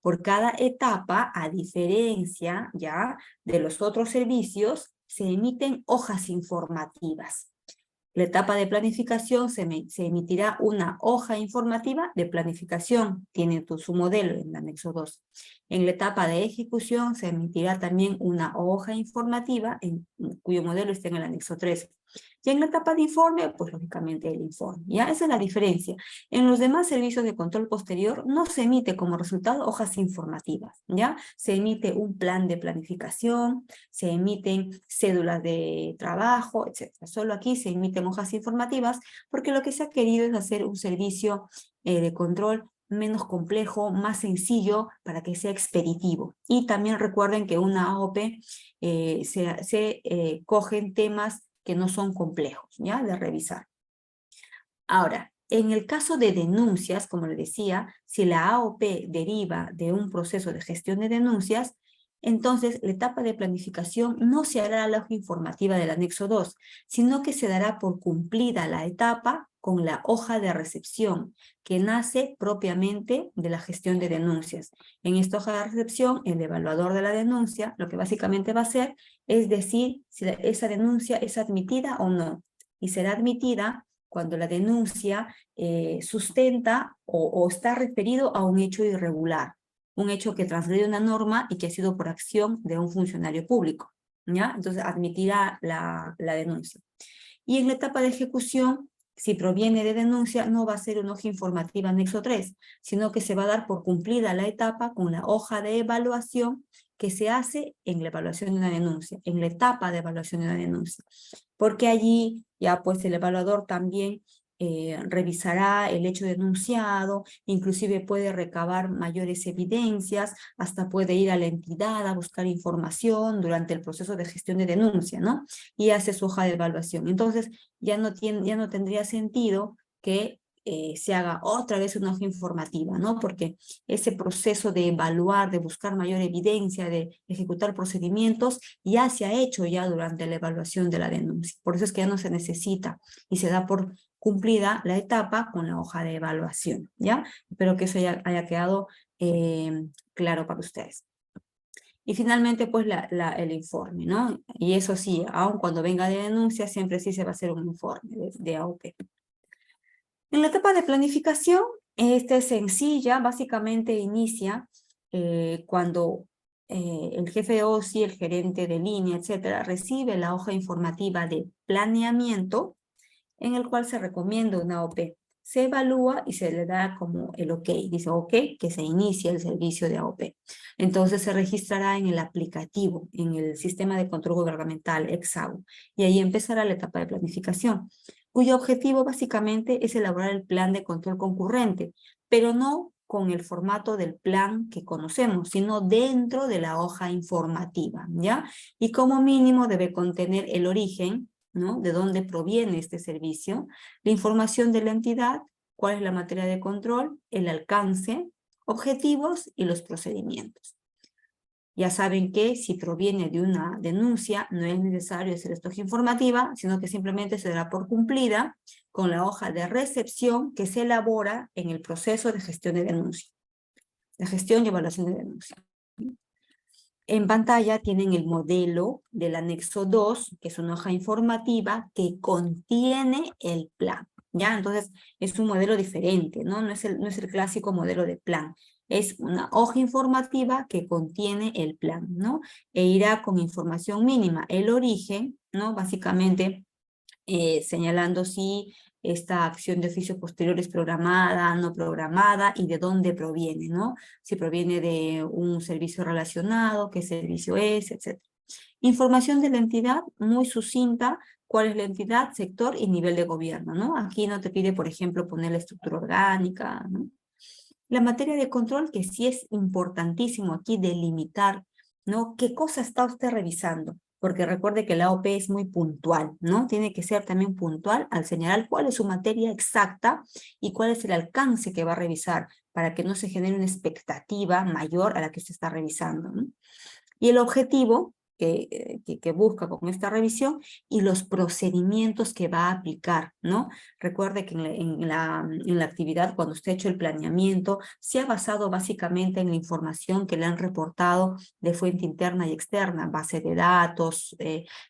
Por cada etapa, a diferencia ya de los otros servicios, se emiten hojas informativas. La etapa de planificación se emitirá una hoja informativa de planificación, tiene su modelo en el anexo 2. En la etapa de ejecución se emitirá también una hoja informativa cuyo modelo está en el anexo 3. Y en la etapa de informe, pues lógicamente el informe. ¿Ya? Esa es la diferencia. En los demás servicios de control posterior no se emite como resultado hojas informativas, ¿ya? Se emite un plan de planificación, se emiten cédulas de trabajo, etc. Solo aquí se emiten hojas informativas porque lo que se ha querido es hacer un servicio de control menos complejo, más sencillo para que sea expeditivo. Y también recuerden que una AOP se cogen temas que no son complejos, ¿ya? De revisar. Ahora, en el caso de denuncias, como le decía, si la AOP deriva de un proceso de gestión de denuncias, entonces la etapa de planificación no se hará la hoja informativa del anexo 2, sino que se dará por cumplida la etapa con la hoja de recepción, que nace propiamente de la gestión de denuncias. En esta hoja de recepción, el evaluador de la denuncia, lo que básicamente va a hacer es decir si esa denuncia es admitida o no, y será admitida cuando la denuncia sustenta o está referido a un hecho irregular, un hecho que transgrede una norma y que ha sido por acción de un funcionario público, ¿ya? Entonces admitirá la denuncia. Y en la etapa de ejecución, si proviene de denuncia, no va a ser una hoja informativa anexo 3, sino que se va a dar por cumplida la etapa con la hoja de evaluación que se hace en la evaluación de una denuncia, en la etapa de evaluación de una denuncia. Porque allí ya pues el evaluador también revisará el hecho denunciado, inclusive puede recabar mayores evidencias, hasta puede ir a la entidad a buscar información durante el proceso de gestión de denuncia, ¿no? Y hace su hoja de evaluación. Entonces, ya no tendría sentido que se haga otra vez una hoja informativa, ¿no? Porque ese proceso de evaluar, de buscar mayor evidencia, de ejecutar procedimientos, ya se ha hecho ya durante la evaluación de la denuncia. Por eso es que ya no se necesita y se da por cumplida la etapa con la hoja de evaluación, ¿ya? Espero que eso haya quedado claro para ustedes. Y finalmente, pues, el informe, ¿no? Y eso sí, aun cuando venga de denuncia, siempre sí se va a hacer un informe de AOP. En la etapa de planificación, esta es sencilla, básicamente inicia cuando el jefe de OSI, el gerente de línea, etcétera, recibe la hoja informativa de planeamiento en el cual se recomienda una AOP. Se evalúa y se le da como el OK. Dice OK, que se inicie el servicio de AOP. Entonces se registrará en el aplicativo, en el sistema de control gubernamental, EXAU, y ahí empezará la etapa de planificación, cuyo objetivo básicamente es elaborar el plan de control concurrente, pero no con el formato del plan que conocemos, sino dentro de la hoja informativa, ¿ya? Y como mínimo debe contener el origen, ¿no? De dónde proviene este servicio, la información de la entidad, cuál es la materia de control, el alcance, objetivos y los procedimientos. Ya saben que si proviene de una denuncia, no es necesario hacer esta hoja informativa, sino que simplemente se dará por cumplida con la hoja de recepción que se elabora en el proceso de gestión de denuncia. La gestión y evaluación de denuncia. En pantalla tienen el modelo del anexo 2, que es una hoja informativa que contiene el plan, ¿ya? Entonces, es un modelo diferente, ¿no? No es el clásico modelo de plan. Es una hoja informativa que contiene el plan, ¿no? E irá con información mínima, el origen, ¿no? Básicamente, señalando si esta acción de oficio posterior es programada, no programada y de dónde proviene, ¿no? Si proviene de un servicio relacionado, qué servicio es, etc. Información de la entidad, muy sucinta, cuál es la entidad, sector y nivel de gobierno, ¿no? Aquí no te pide, por ejemplo, poner la estructura orgánica, ¿no? La materia de control, que sí es importantísimo aquí delimitar, ¿no? ¿Qué cosa está usted revisando? Porque recuerde que la AOP es muy puntual, ¿no? Tiene que ser también puntual al señalar cuál es su materia exacta y cuál es el alcance que va a revisar para que no se genere una expectativa mayor a la que se está revisando, ¿no? Y el objetivo que busca con esta revisión y los procedimientos que va a aplicar, ¿no? Recuerde que en la actividad, cuando usted ha hecho el planeamiento, se ha basado básicamente en la información que le han reportado de fuente interna y externa, base de datos,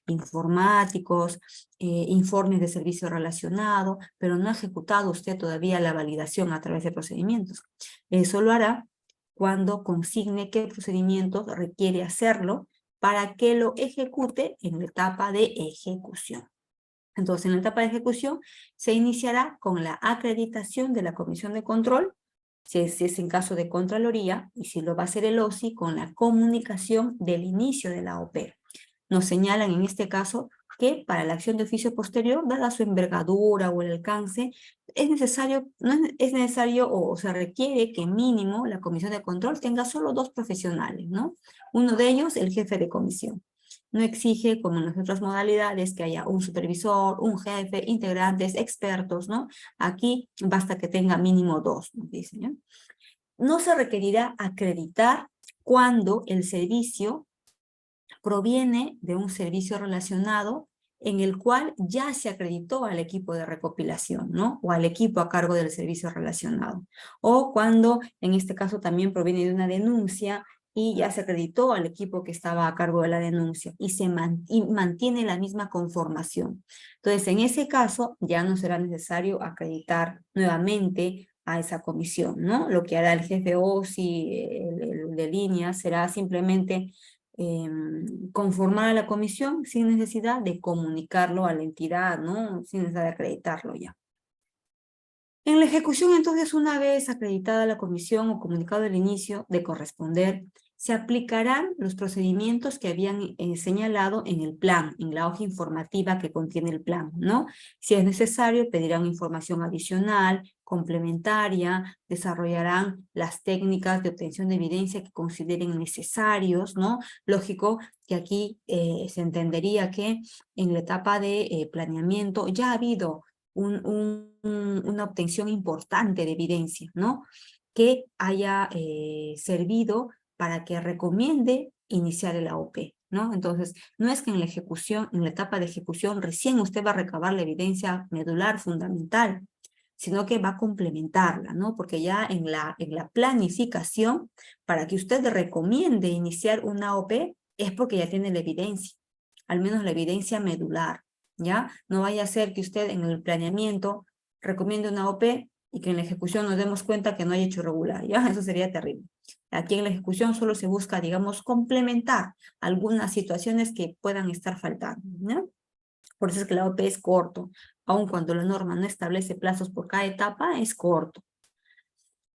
informáticos, informes de servicio relacionado, pero no ha ejecutado usted todavía la validación a través de procedimientos. Eso lo hará cuando consigne qué procedimientos requiere hacerlo para que lo ejecute en la etapa de ejecución. Entonces, en la etapa de ejecución se iniciará con la acreditación de la Comisión de Control, si es en caso de Contraloría, y si lo va a hacer el OSI, con la comunicación del inicio de la OP. Nos señalan en este caso que para la acción de oficio posterior, dada su envergadura o el alcance, es necesario o se requiere que mínimo la comisión de control tenga solo 2 profesionales, ¿no? Uno de ellos, el jefe de comisión. No exige, como en las otras modalidades, que haya un supervisor, un jefe, integrantes, expertos, ¿no? Aquí basta que tenga mínimo 2, nos dicen, ¿no? No se requerirá acreditar cuando el servicio proviene de un servicio relacionado en el cual ya se acreditó al equipo de recopilación, ¿no? O al equipo a cargo del servicio relacionado. O cuando, en este caso, también proviene de una denuncia y ya se acreditó al equipo que estaba a cargo de la denuncia y mantiene la misma conformación. Entonces, en ese caso, ya no será necesario acreditar nuevamente a esa comisión, ¿no? Lo que hará el jefe OSI, el de línea, será simplemente conformar a la comisión sin necesidad de comunicarlo a la entidad, ¿no? Sin necesidad de acreditarlo ya. En la ejecución, entonces, una vez acreditada la comisión o comunicado el inicio de corresponder, se aplicarán los procedimientos que habían señalado en el plan, en la hoja informativa que contiene el plan, ¿no? Si es necesario, pedirán información adicional, complementaria, desarrollarán las técnicas de obtención de evidencia que consideren necesarios, ¿no? Lógico que aquí se entendería que en la etapa de planeamiento ya ha habido una obtención importante de evidencia, ¿no? Que haya servido para que recomiende iniciar el AOP, ¿no? Entonces, no es que en la ejecución, en la etapa de ejecución, recién usted va a recabar la evidencia medular fundamental, sino que va a complementarla, ¿no? Porque ya en la planificación, para que usted recomiende iniciar una AOP, es porque ya tiene la evidencia, al menos la evidencia medular, ¿ya? No vaya a ser que usted en el planeamiento recomiende una AOP y que en la ejecución nos demos cuenta que no hay hecho regular, ¿ya? Eso sería terrible. Aquí en la ejecución solo se busca, digamos, complementar algunas situaciones que puedan estar faltando, ¿no? Por eso es que la AOP es corto, aun cuando la norma no establece plazos por cada etapa, es corto.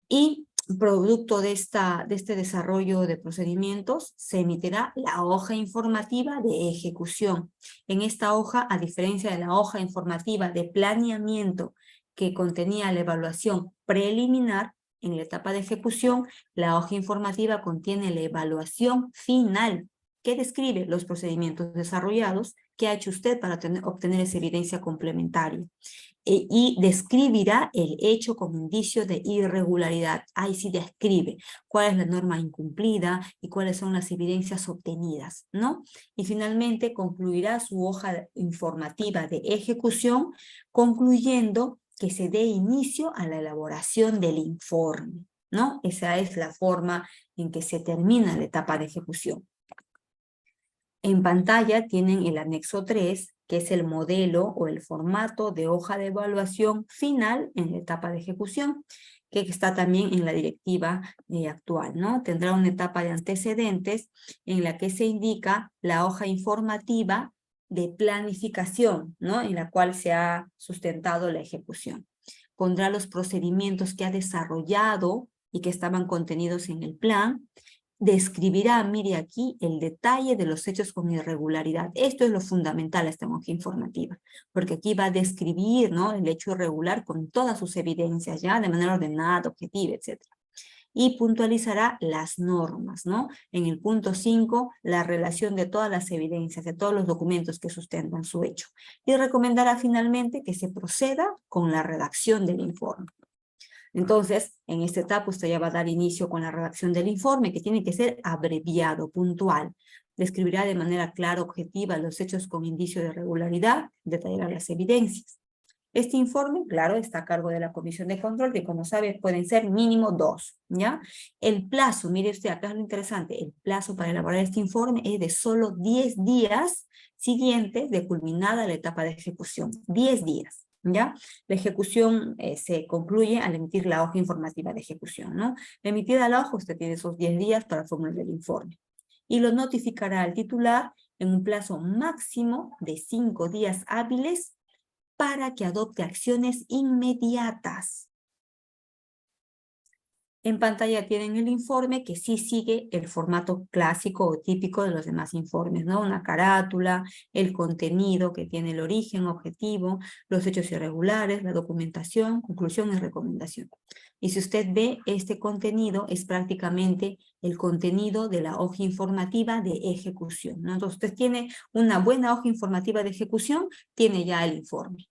Y producto de este desarrollo de procedimientos, se emitirá la hoja informativa de ejecución. En esta hoja, a diferencia de la hoja informativa de planeamiento que contenía la evaluación preliminar, en la etapa de ejecución, la hoja informativa contiene la evaluación final, que describe los procedimientos desarrollados que ha hecho usted para obtener esa evidencia complementaria. Y describirá el hecho como indicio de irregularidad. Ahí sí describe cuál es la norma incumplida y cuáles son las evidencias obtenidas, ¿no? Y finalmente concluirá su hoja informativa de ejecución, concluyendo que se dé inicio a la elaboración del informe, ¿no? Esa es la forma en que se termina la etapa de ejecución. En pantalla tienen el anexo 3, que es el modelo o el formato de hoja de evaluación final en la etapa de ejecución, que está también en la directiva actual, ¿no? Tendrá una etapa de antecedentes en la que se indica la hoja informativa de planificación, ¿no? En la cual se ha sustentado la ejecución. Pondrá los procedimientos que ha desarrollado y que estaban contenidos en el plan. Describirá, mire aquí, el detalle de los hechos con irregularidad. Esto es lo fundamental de esta hoja informativa, porque aquí va a describir, ¿no?, el hecho irregular con todas sus evidencias, ya de manera ordenada, objetiva, etc. Y puntualizará las normas, ¿no? En el punto 5, la relación de todas las evidencias, de todos los documentos que sustentan su hecho. Y recomendará finalmente que se proceda con la redacción del informe. Entonces, en esta etapa usted ya va a dar inicio con la redacción del informe, que tiene que ser abreviado, puntual. Describirá de manera clara, objetiva, los hechos con indicio de regularidad, detallará las evidencias. Este informe, claro, está a cargo de la Comisión de Control, que como sabe pueden ser mínimo 2, ¿ya? El plazo, mire usted, acá es lo interesante, el plazo para elaborar este informe es de solo 10 días siguientes de culminada la etapa de ejecución, 10 días. ¿Ya? La ejecución se concluye al emitir la hoja informativa de ejecución, ¿no? Emitida la hoja, usted tiene esos 10 días para formular el informe. Y lo notificará al titular en un plazo máximo de 5 días hábiles para que adopte acciones inmediatas. En pantalla tienen el informe que sí sigue el formato clásico o típico de los demás informes, ¿no? Una carátula, el contenido que tiene el origen, objetivo, los hechos irregulares, la documentación, conclusión y recomendación. Y si usted ve, este contenido es prácticamente el contenido de la hoja informativa de ejecución, ¿no? Entonces usted tiene una buena hoja informativa de ejecución, tiene ya el informe,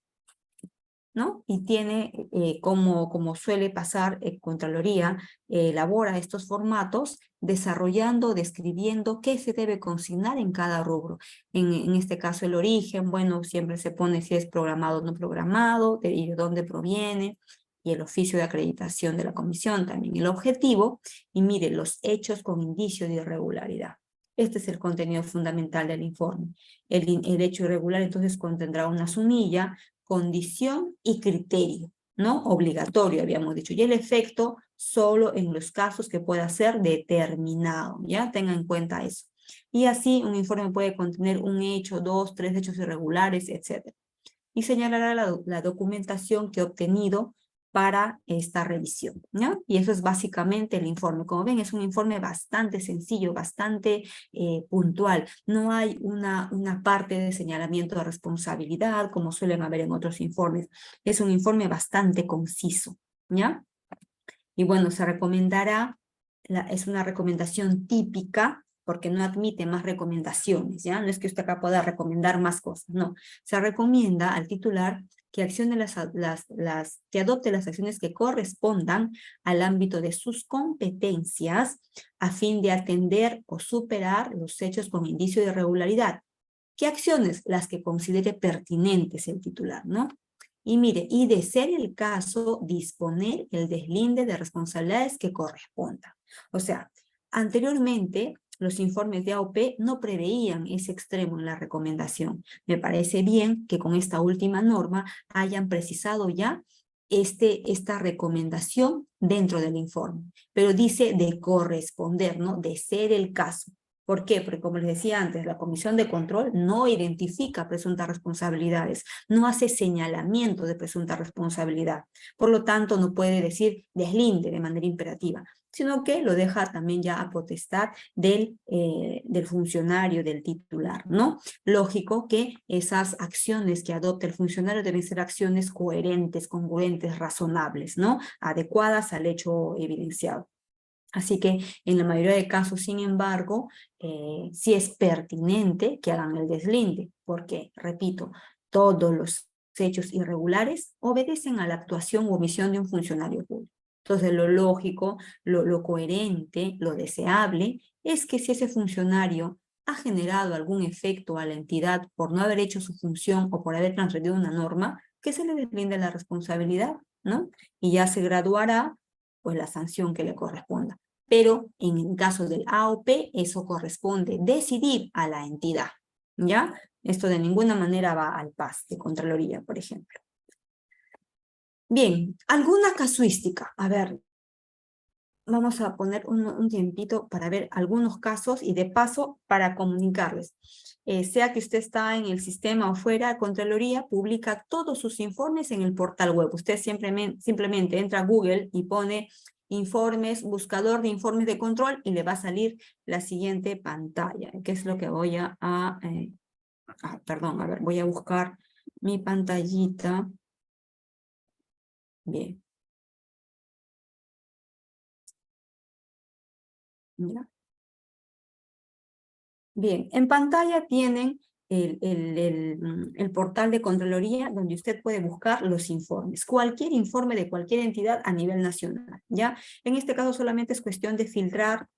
¿no? Y tiene, como suele pasar, Contraloría elabora estos formatos desarrollando, describiendo qué se debe consignar en cada rubro. En este caso el origen, bueno, siempre se pone si es programado o no programado, y de dónde proviene, y el oficio de acreditación de la comisión, también el objetivo, y mire, los hechos con indicio de irregularidad. Este es el contenido fundamental del informe. El hecho irregular entonces contendrá una sumilla, condición y criterio, ¿no? Obligatorio, habíamos dicho. Y el efecto solo en los casos que pueda ser determinado, ¿ya? Tengan en cuenta eso. Y así un informe puede contener un hecho, 2, 3 hechos irregulares, etc. Y señalará la documentación que ha obtenido para esta revisión, ¿no? Y eso es básicamente el informe. Como ven, es un informe bastante sencillo, bastante puntual. No hay una parte de señalamiento de responsabilidad como suelen haber en otros informes. Es un informe bastante conciso, ¿ya? Y bueno, se recomendará, es una recomendación típica, porque no admite más recomendaciones, ¿ya? No es que usted acá pueda recomendar más cosas, no. Se recomienda al titular que que adopte las acciones que correspondan al ámbito de sus competencias a fin de atender o superar los hechos con indicio de irregularidad. ¿Qué acciones? Las que considere pertinentes el titular, ¿no? Y mire, y de ser el caso, disponer el deslinde de responsabilidades que correspondan. O sea, anteriormente los informes de AOP no preveían ese extremo en la recomendación. Me parece bien que con esta última norma hayan precisado ya esta recomendación dentro del informe, pero dice de corresponder, ¿no? De ser el caso. ¿Por qué? Porque como les decía antes, la Comisión de Control no identifica presuntas responsabilidades, no hace señalamiento de presunta responsabilidad. Por lo tanto, no puede decir deslinde de manera imperativa, sino que lo deja también ya a potestad del funcionario, del titular, ¿no? Lógico que esas acciones que adopte el funcionario deben ser acciones coherentes, congruentes, razonables, ¿no? Adecuadas al hecho evidenciado. Así que en la mayoría de casos, sin embargo, sí es pertinente que hagan el deslinde, porque, repito, todos los hechos irregulares obedecen a la actuación u omisión de un funcionario público. Entonces, lo lógico, lo coherente, lo deseable, es que si ese funcionario ha generado algún efecto a la entidad por no haber hecho su función o por haber transgredido una norma, que se le deslinde la responsabilidad, ¿no? Y ya se graduará pues la sanción que le corresponda. Pero en el caso del AOP, eso corresponde decidir a la entidad, ¿ya? Esto de ninguna manera va al PAS de Contraloría, por ejemplo. Bien, alguna casuística. A ver, vamos a poner un tiempito para ver algunos casos y de paso para comunicarles. Sea que usted está en el sistema o fuera, Contraloría publica todos sus informes en el portal web. Usted simplemente entra a Google y pone informes, buscador de informes de control y le va a salir la siguiente pantalla, que es lo que voy perdón, a ver, voy a buscar mi pantallita. Bien. ¿Ya? Bien, en pantalla tienen el portal de Contraloría donde usted puede buscar los informes, cualquier informe de cualquier entidad a nivel nacional, ¿ya? En este caso solamente es cuestión de filtrar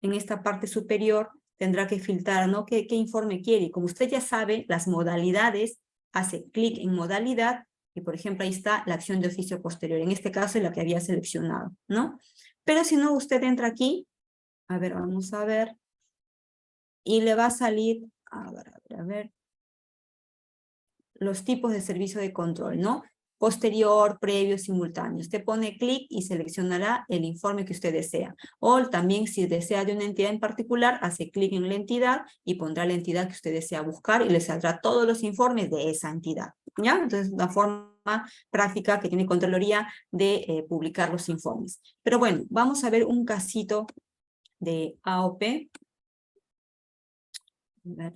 en esta parte superior, tendrá que filtrar, ¿no? ¿Qué informe quiere? Y como usted ya sabe, las modalidades, hace clic en modalidad y por ejemplo ahí está la acción de oficio posterior, en este caso es la que había seleccionado, ¿no? Pero si no, usted entra aquí, a ver, vamos a ver, y le va a salir, a ver, los tipos de servicio de control, ¿no? Posterior, previo, simultáneo. Usted pone clic y seleccionará el informe que usted desea. O también si desea de una entidad en particular, hace clic en la entidad y pondrá la entidad que usted desea buscar y le saldrá todos los informes de esa entidad, ¿ya? Entonces, una forma práctica que tiene Contraloría de publicar los informes. Pero bueno, vamos a ver un casito de AOP. A ver.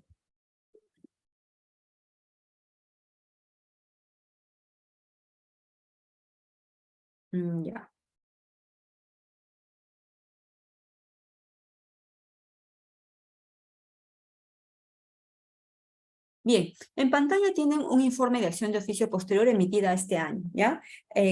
Ya. Bien, en pantalla tienen un informe de acción de oficio posterior emitida este año, ¿ya?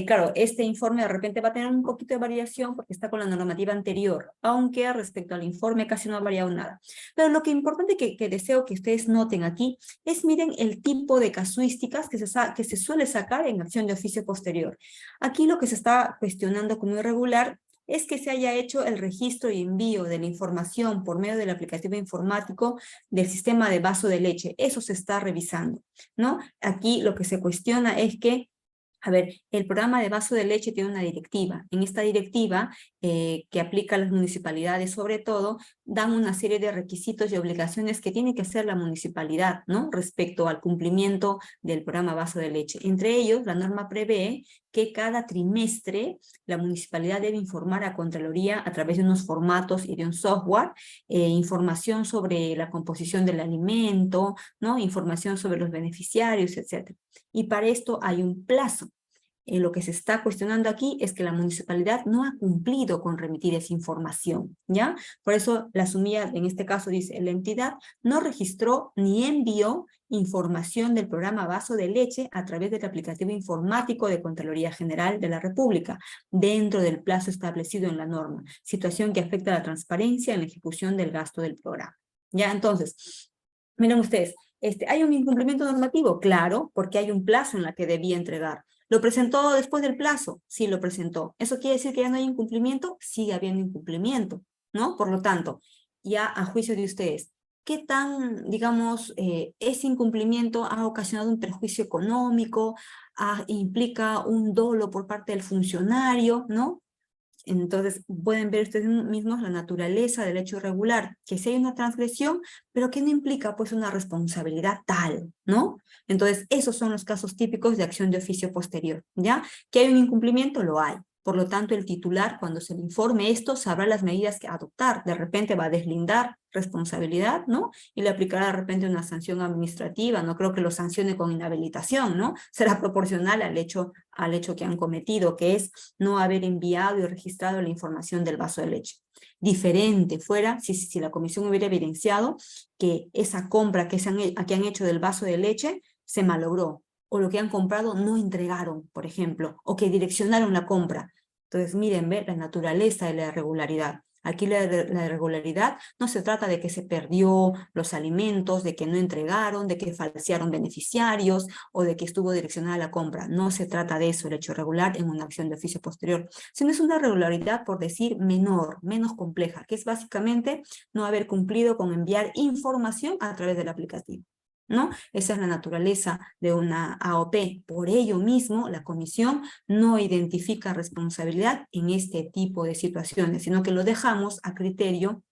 Claro, este informe de repente va a tener un poquito de variación porque está con la normativa anterior, aunque respecto al informe casi no ha variado nada. Pero lo que importante que deseo que ustedes noten aquí es, miren, el tipo de casuísticas que se suele sacar en acción de oficio posterior. Aquí lo que se está cuestionando como irregular es que se haya hecho el registro y envío de la información por medio del aplicativo informático del sistema de vaso de leche. Eso se está revisando, ¿no? Aquí lo que se cuestiona es que, a ver, el programa de vaso de leche tiene una directiva. En esta directiva, que aplica a las municipalidades sobre todo, dan una serie de requisitos y obligaciones que tiene que hacer la municipalidad, ¿no? Respecto al cumplimiento del programa vaso de leche. Entre ellos, la norma prevé que cada trimestre la municipalidad debe informar a Contraloría a través de unos formatos y de un software, información sobre la composición del alimento, ¿no? Información sobre los beneficiarios, etc. Y para esto hay un plazo. Lo que se está cuestionando aquí es que la municipalidad no ha cumplido con remitir esa información, ¿ya? Por eso la SUMIA, en este caso dice, la entidad no registró ni envió información del programa Vaso de Leche a través del aplicativo informático de Contraloría General de la República, dentro del plazo establecido en la norma, situación que afecta a la transparencia en la ejecución del gasto del programa. ¿Ya? Entonces, miren ustedes, ¿hay un incumplimiento normativo? Claro, porque hay un plazo en la que debía entregar. ¿Lo presentó después del plazo? Sí, lo presentó. ¿Eso quiere decir que ya no hay incumplimiento? Sigue habiendo incumplimiento, ¿no? Por lo tanto, ya a juicio de ustedes, ¿qué tan, digamos, ese incumplimiento ha ocasionado un perjuicio económico, implica un dolo por parte del funcionario, ¿no? Entonces, pueden ver ustedes mismos la naturaleza del hecho irregular, que sí hay una transgresión, pero que no implica pues una responsabilidad tal, ¿no? Entonces, esos son los casos típicos de acción de oficio posterior, ¿ya? ¿Que hay un incumplimiento? Lo hay. Por lo tanto, el titular, cuando se le informe esto, sabrá las medidas que adoptar. De repente va a deslindar responsabilidad, ¿no? Y le aplicará de repente una sanción administrativa. No creo que lo sancione con inhabilitación, ¿no? Será proporcional al hecho que han cometido, que es no haber enviado y registrado la información del vaso de leche. Diferente fuera si la comisión hubiera evidenciado que esa compra que han hecho del vaso de leche se malogró, o lo que han comprado no entregaron, por ejemplo, o que direccionaron la compra. Entonces, miren, ve la naturaleza de la irregularidad. Aquí la irregularidad no se trata de que se perdió los alimentos, de que no entregaron, de que falsearon beneficiarios o de que estuvo direccionada la compra. No se trata de eso, el hecho irregular en una acción de oficio posterior, sino es una irregularidad, por decir, menor, menos compleja, que es básicamente no haber cumplido con enviar información a través del aplicativo, ¿no? Esa es la naturaleza de una AOP. Por ello mismo, la comisión no identifica responsabilidad en este tipo de situaciones, sino que lo dejamos a criterio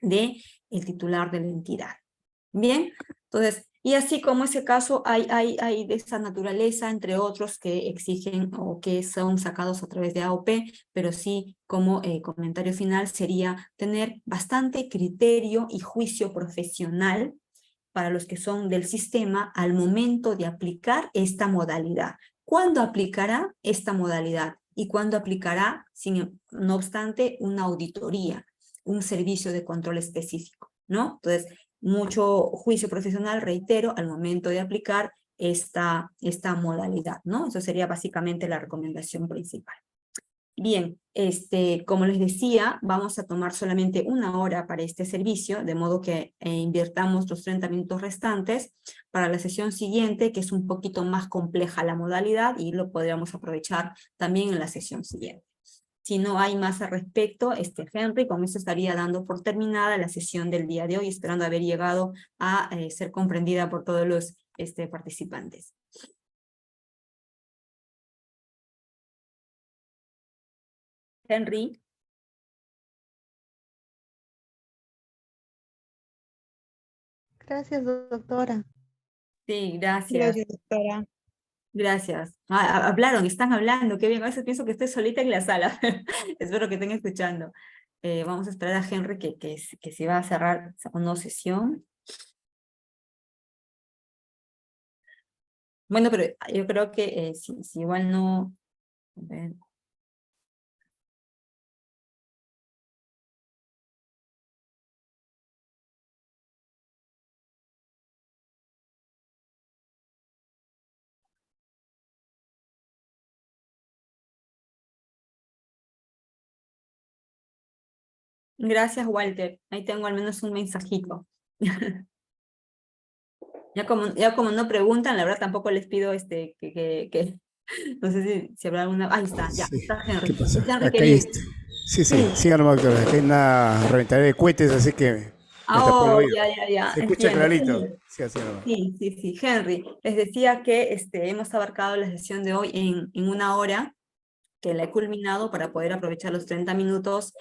del titular de la entidad. Bien, entonces, y así como ese caso, hay de esa naturaleza, entre otros, que exigen o que son sacados a través de AOP, pero sí, como comentario final, sería tener bastante criterio y juicio profesional para los que son del sistema al momento de aplicar esta modalidad. ¿Cuándo aplicará esta modalidad? Y cuándo aplicará, no obstante, una auditoría, un servicio de control específico, ¿no? Entonces, mucho juicio profesional, reitero, al momento de aplicar esta modalidad, ¿no? Eso sería básicamente la recomendación principal. Bien, como les decía, vamos a tomar solamente 1 hora para este servicio, de modo que invirtamos los 30 minutos restantes para la sesión siguiente, que es un poquito más compleja la modalidad y lo podríamos aprovechar también en la sesión siguiente. Si no hay más al respecto, Henry, con eso estaría dando por terminada la sesión del día de hoy, esperando haber llegado a ser comprendida por todos los participantes. Henry. Gracias, doctora. Sí, gracias. Gracias, doctora. Gracias. Están hablando, qué bien. A veces pienso que estoy solita en la sala. Espero que estén escuchando. Vamos a esperar a Henry que se va a cerrar una sesión. Bueno, pero yo creo que si igual no... A ver. Gracias, Walter. Ahí tengo al menos un mensajito. Ya como no preguntan, la verdad tampoco les pido no sé si habrá alguna... Ahí está, ya, Sí, está Henry. ¿qué pasa? Henry, Acá hay querido. Sí, Sí. síganme, doctora. Acá hay una reventadera de cohetes, así que me tapó el Oh, oído. ya, Se escucha entiendo. clarito. Sí, así nomás. Sí, Henry. Les decía que hemos abarcado la sesión de hoy en 1 hora, que la he culminado para poder aprovechar los 30 minutos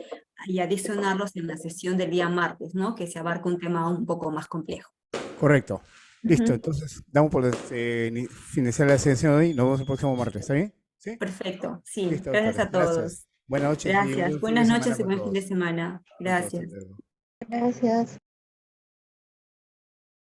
y adicionarlos en la sesión del día martes, ¿no? Que se abarca un tema un poco más complejo. Correcto. Listo, Ujú. entonces damos por finalizar la sesión de hoy. Nos vemos el próximo martes, ¿está bien? ¿Sí? Perfecto, sí. Listo, Gracias doctora. a todos. Gracias. Buenas noches y un Gracias. buen fin de Buenas semana noches y para buen fin de todos. semana. Con todos, hasta Gracias. luego. Gracias.